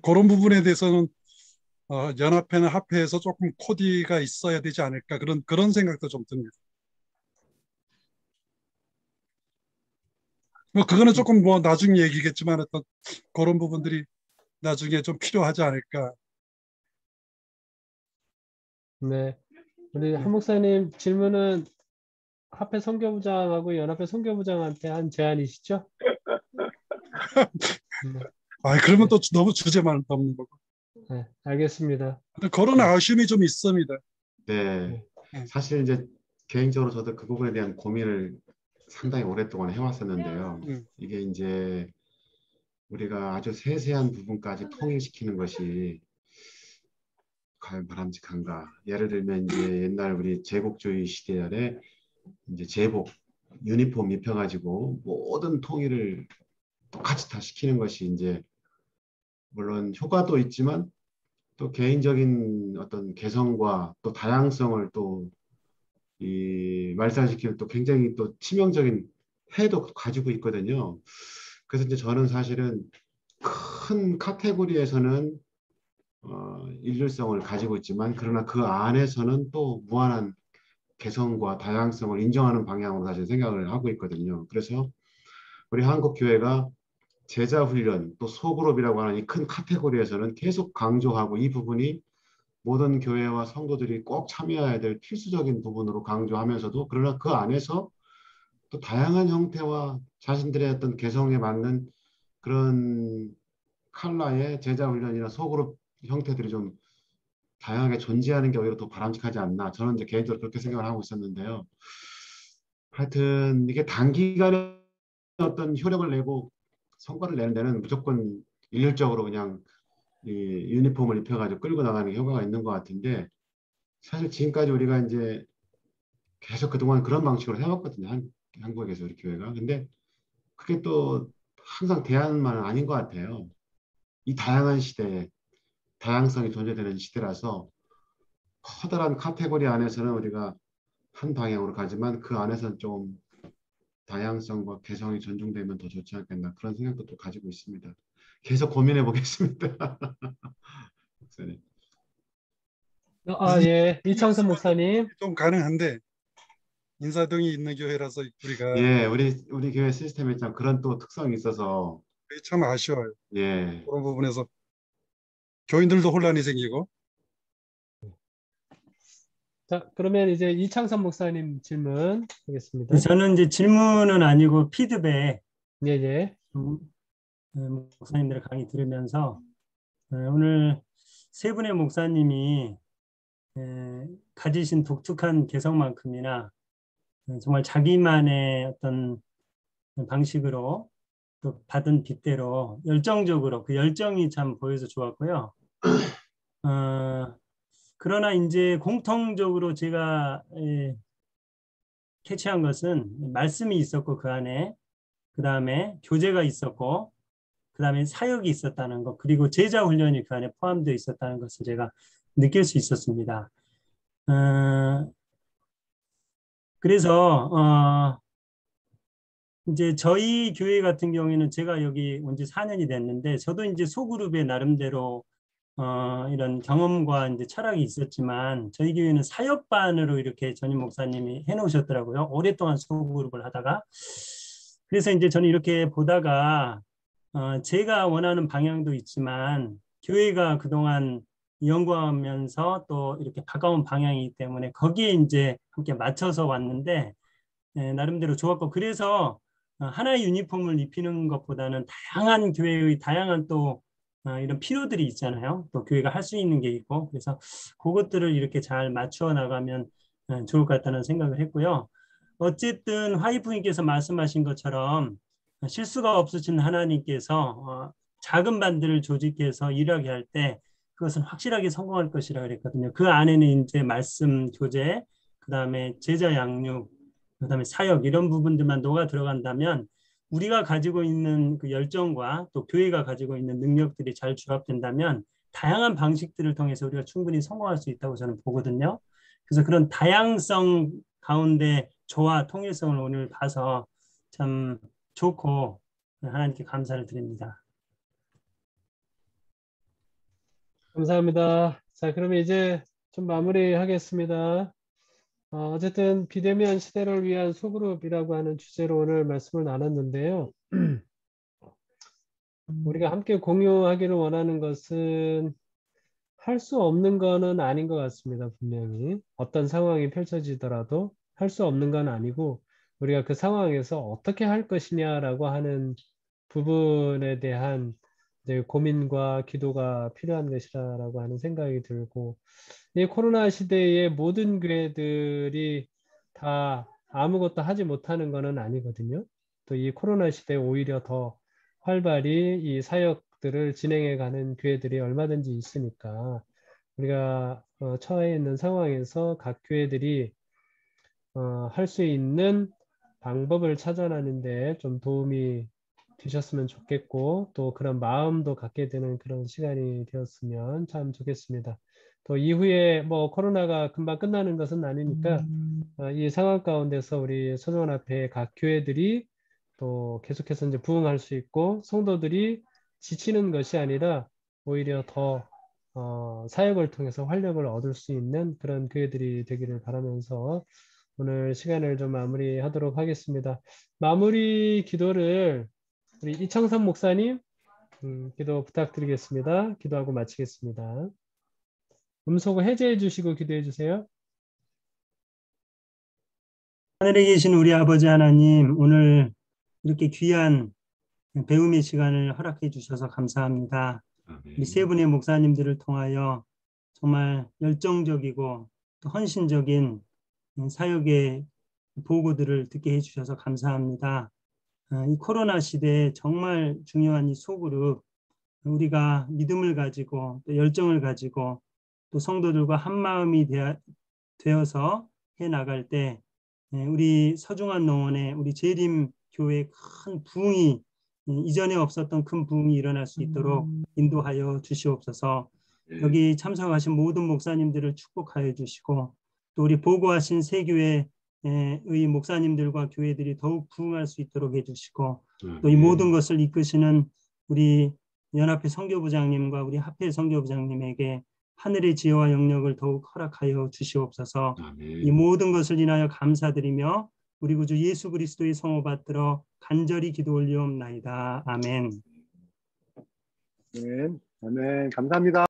S6: 그런 부분에 대해서는 연합회나 합회에서 조금 코디가 있어야 되지 않을까 그런 생각도 좀 듭니다. 뭐 그거는 조금 뭐 나중 얘기겠지만 어떤 그런 부분들이 나중에 좀 필요하지 않을까.
S2: 네. 우리 한 목사님 질문은 합회 선교부장하고 연합회 선교부장한테 한 제안이시죠? 네.
S6: 그러면 또 너무 주제만 담는 거고.
S2: 네, 알겠습니다.
S6: 그런 아쉬움이 좀 있습니다.
S5: 네. 사실 이제 개인적으로 저도 그 부분에 대한 고민을 상당히 오랫동안 해왔었는데요. 이게 이제 우리가 아주 세세한 부분까지 통일시키는 것이 과연 바람직한가? 예를 들면 이제 옛날 우리 제국주의 시대에 이제 제복, 유니폼 입혀가지고 모든 통일을 똑같이 다 시키는 것이 이제 물론 효과도 있지만 또 개인적인 어떤 개성과 또 다양성을 또 이 말살시키는 또 굉장히 또 치명적인 해도 가지고 있거든요. 그래서 이제 저는 사실은 큰 카테고리에서는 일률성을 가지고 있지만 그러나 그 안에서는 또 무한한 개성과 다양성을 인정하는 방향으로 사실 생각을 하고 있거든요. 그래서 우리 한국 교회가 제자 훈련 또 소그룹이라고 하는 이 큰 카테고리에서는 계속 강조하고 이 부분이 모든 교회와 성도들이 꼭 참여해야 될 필수적인 부분으로 강조하면서도 그러나 그 안에서 또 다양한 형태와 자신들의 어떤 개성에 맞는 그런 컬러의 제자 훈련이나 소그룹 형태들이 좀 다양하게 존재하는 게 오히려 더 바람직하지 않나. 저는 이제 개인적으로 그렇게 생각을 하고 있었는데요. 하여튼 이게 단기간에 어떤 효력을 내고 성과를 내는 데는 무조건 일률적으로 그냥 이 유니폼을 입혀가지고 끌고 나가는 게 효과가 있는 것 같은데 사실 지금까지 우리가 이제 계속 그동안 그런 방식으로 해왔거든요. 한국에서 우리 교회가. 근데 그게 또 항상 대안만은 아닌 것 같아요. 이 다양한 시대에 다양성이 존재되는 시대라서 커다란 카테고리 안에서는 우리가 한 방향으로 가지만 그 안에서는 좀 다양성과 개성이 존중되면 더 좋지 않겠나 그런 생각도 또 가지고 있습니다. 계속 고민해 보겠습니다.
S2: 예, 이창선 목사님.
S6: 좀 가능한데 인사동이 있는 교회라서 우리가
S5: 예, 우리 교회 시스템에 참 그런 또 특성이 있어서
S6: 참 아쉬워요.
S5: 예.
S6: 그런 부분에서 교인들도 혼란이 생기고.
S2: 자, 그러면 이제 이창선 목사님 질문 하겠습니다.
S7: 저는 이제 질문은 아니고 피드백.
S2: 예, 예.
S7: 목사님들 강의 들으면서 오늘 세 분의 목사님이 가지신 독특한 개성만큼이나 정말 자기만의 어떤 방식으로 또 받은 빗대로 열정적으로 그 열정이 참 보여서 좋았고요. 그러나 이제 공통적으로 제가 캐치한 것은 말씀이 있었고 그 안에 그 다음에 교제가 있었고 그 다음에 사역이 있었다는 것 그리고 제자 훈련이 그 안에 포함되어 있었다는 것을 제가 느낄 수 있었습니다. 그래서 이제 저희 교회 같은 경우에는 제가 여기 온 지 4년이 됐는데 저도 이제 소그룹의 나름대로 이런 경험과 이제 철학이 있었지만 저희 교회는 사역반으로 이렇게 전임 목사님이 해놓으셨더라고요. 오랫동안 소그룹을 하다가 그래서 이제 저는 이렇게 보다가 제가 원하는 방향도 있지만 교회가 그동안 연구하면서 또 이렇게 바꿔온 방향이기 때문에 거기에 이제 함께 맞춰서 왔는데 나름대로 좋았고 그래서 하나의 유니폼을 입히는 것보다는 다양한 교회의 다양한 또 이런 필요들이 있잖아요. 또 교회가 할 수 있는 게 있고 그래서 그것들을 이렇게 잘 맞추어 나가면 좋을 것 같다는 생각을 했고요. 어쨌든 화이프님께서 말씀하신 것처럼 실수가 없으신 하나님께서 작은 반들을 조직해서 일하게 할 때 그것은 확실하게 성공할 것이라 그랬거든요. 그 안에는 이제 말씀 교제, 그 다음에 제자 양육, 그 다음에 사역 이런 부분들만 녹아 들어간다면 우리가 가지고 있는 그 열정과 또 교회가 가지고 있는 능력들이 잘 조합된다면 다양한 방식들을 통해서 우리가 충분히 성공할 수 있다고 저는 보거든요. 그래서 그런 다양성 가운데 조화 통일성을 오늘 봐서 참 좋고 하나님께 감사를 드립니다.
S2: 감사합니다. 자, 그러면 이제 좀 마무리하겠습니다. 어쨌든 비대면 시대를 위한 소그룹이라고 하는 주제로 오늘 말씀을 나눴는데요. 우리가 함께 공유하기를 원하는 것은 할 수 없는 거는 아닌 것 같습니다. 분명히 어떤 상황이 펼쳐지더라도 할 수 없는 건 아니고 우리가 그 상황에서 어떻게 할 것이냐라고 하는 부분에 대한 이제 고민과 기도가 필요한 것이라고 하는 생각이 들고, 이 코로나 시대에 모든 교회들이 다 아무것도 하지 못하는 것은 아니거든요. 또 이 코로나 시대에 오히려 더 활발히 이 사역들을 진행해 가는 교회들이 얼마든지 있으니까 우리가 처해 있는 상황에서 각 교회들이 할 수 있는 방법을 찾아내는데 좀 도움이 되셨으면 좋겠고, 또 그런 마음도 갖게 되는 그런 시간이 되었으면 참 좋겠습니다. 또 이후에 뭐 코로나가 금방 끝나는 것은 아니니까 이 상황 가운데서 우리 소중한 앞에 각 교회들이 또 계속해서 이제 부흥할 수 있고, 성도들이 지치는 것이 아니라 오히려 더 사역을 통해서 활력을 얻을 수 있는 그런 교회들이 되기를 바라면서 오늘 시간을 좀 마무리하도록 하겠습니다. 마무리 기도를 우리 이창선 목사님 기도 부탁드리겠습니다. 기도하고 마치겠습니다. 음소거 해제해 주시고 기도해 주세요.
S7: 하늘에 계신 우리 아버지 하나님, 오늘 이렇게 귀한 배움의 시간을 허락해 주셔서 감사합니다. 우리 세 분의 목사님들을 통하여 정말 열정적이고 또 헌신적인 사역의 보고들을 듣게 해주셔서 감사합니다. 이 코로나 시대에 정말 중요한 이 소그룹, 우리가 믿음을 가지고 또 열정을 가지고 또 성도들과 한마음이 되어서 해나갈 때 우리 서중한 농원에 우리 재림 교회 큰 부흥이, 이전에 없었던 큰 부흥이 일어날 수 있도록 인도하여 주시옵소서. 여기 참석하신 모든 목사님들을 축복하여 주시고 또 우리 보고하신 새 교회의 목사님들과 교회들이 더욱 부흥할 수 있도록 해주시고 또 이 모든 것을 이끄시는 우리 연합회 선교부장님과 우리 합회 선교부장님에게 하늘의 지혜와 영역을 더욱 허락하여 주시옵소서. 이 모든 것을 인하여 감사드리며 우리 구주 예수 그리스도의 성호 받들어 간절히 기도 올리옵나이다. 아멘.
S3: 네, 아멘. 감사합니다.